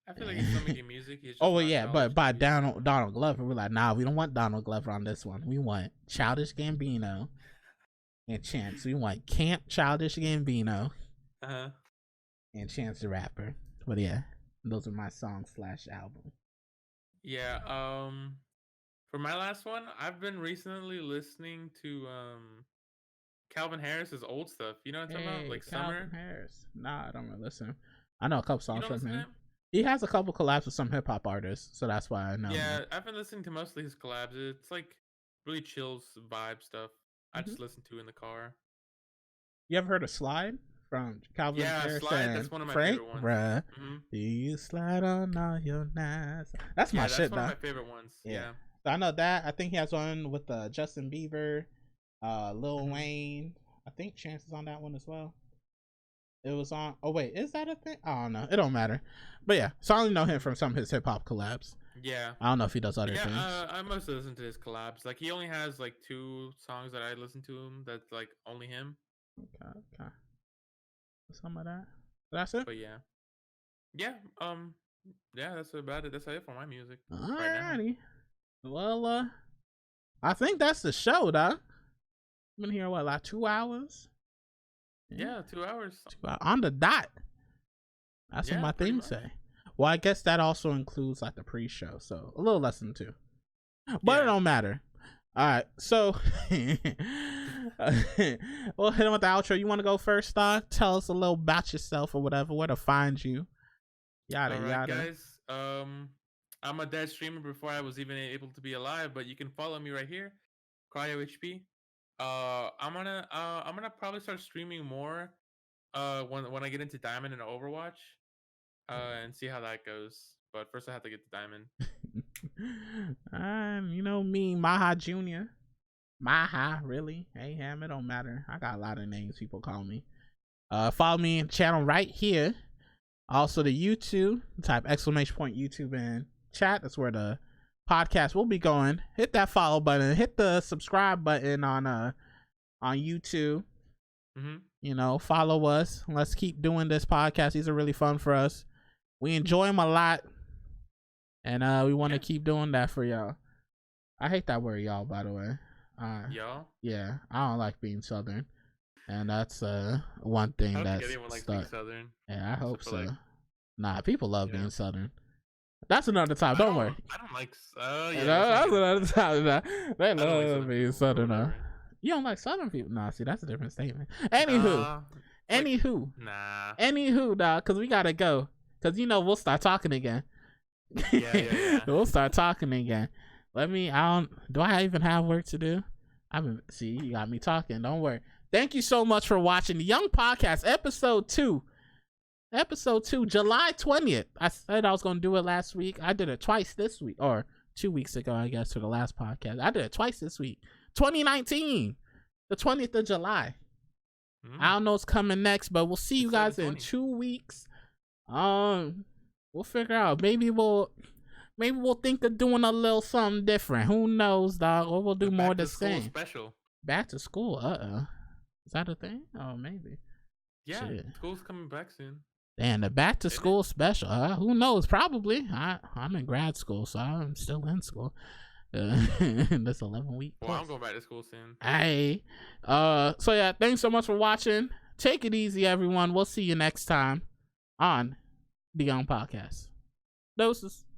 I feel like he's still making music. He's just well, yeah, but by Donald Glover, we're like, nah, we don't want Donald Glover on this one. We want Childish Gambino and Chance. We want Camp Childish Gambino and Chance the Rapper. But yeah, those are my songs / album. Yeah. For my last one, I've been recently listening to Calvin Harris's old stuff. You know what I'm talking about? Like Calvin Summer. Harris. Nah, I don't really listen. I know a couple songs from him. Him. He has a couple collabs with some hip hop artists, so that's why I know. Yeah, him. I've been listening to mostly his collabs. It's like really chill vibe stuff. I just listen to in the car. You ever heard of Slide from Calvin Harris? Yeah, Slide. That's one of my favorite ones. Bruh, do you slide on all your nights? That's my shit, though. That's one of my favorite ones. Yeah. So I know that. I think he has one with Justin Bieber, Lil Wayne. I think Chance is on that one as well. It was on. Oh wait, is that a thing? I don't know. It don't matter. But yeah, so I only know him from some of his hip hop collabs. Yeah. I don't know if he does other things. I mostly listen to his collabs. Like he only has like 2 songs that I listen to him. That's like only him. Okay. Some of that. That's it. But yeah. Yeah. That's about it. That's it for my music. Alrighty. Right now. Well, I think that's the show, dog. Been here like 2 hours. Yeah, 2 hours. 2 hours on the dot. That's what my thing say. Well, I guess that also includes like the pre-show, so a little less than 2. But it don't matter. All right, so we'll hit him with the outro. You want to go first, dog? Tell us a little about yourself or whatever, where to find you. Yada yada. Guys. I'm a dead streamer before I was even able to be alive, but you can follow me right here, CryoHP. I'm gonna probably start streaming more when I get into Diamond and Overwatch, and see how that goes. But first I have to get to Diamond. You know me, Mahajr Jr. Mahajr, really? Hey, Ham, it don't matter. I got a lot of names people call me. Follow me in the channel right here. Also the YouTube, type !YouTube in chat. That's where the podcast will be going. Hit that follow button. Hit the subscribe button on YouTube. You know, follow us. Let's keep doing this podcast. These are really fun for us. We enjoy them a lot, and we want to keep doing that for y'all. I hate that word, y'all. By the way, y'all. Yeah, I don't like being Southern, and that's one thing that's stuck. Southern. Yeah, I hope so. Nah, people love being Southern. That's another time. Don't worry. I don't like. That's another time. They love being Southern. You don't like Southern people? Nah, see, that's a different statement. Anywho, dog. Because we gotta go. Because we'll start talking again. Yeah. We'll start talking again. Do I even have work to do? See, you got me talking. Don't worry. Thank you so much for watching the Young Podcast, episode 2. July 20th. I said I was going to do it last week. I did it twice this week, or 2 weeks ago, I guess, for the last podcast. I did it twice this week. 2019, the 20th of July. I don't know what's coming next, but we'll see you guys in 2 weeks. We'll figure out. Maybe we'll think of doing a little something different. Who knows, dog? Or we'll do more the same. Special. Back to school. Is that a thing? Oh, maybe. Yeah, school's coming back soon. And the back to school special. Who knows? Probably. I'm in grad school, so I'm still in school. This 11-week. Well, I'm going back to school soon. Hey. So yeah, thanks so much for watching. Take it easy, everyone. We'll see you next time on the Young Podcast. Doses.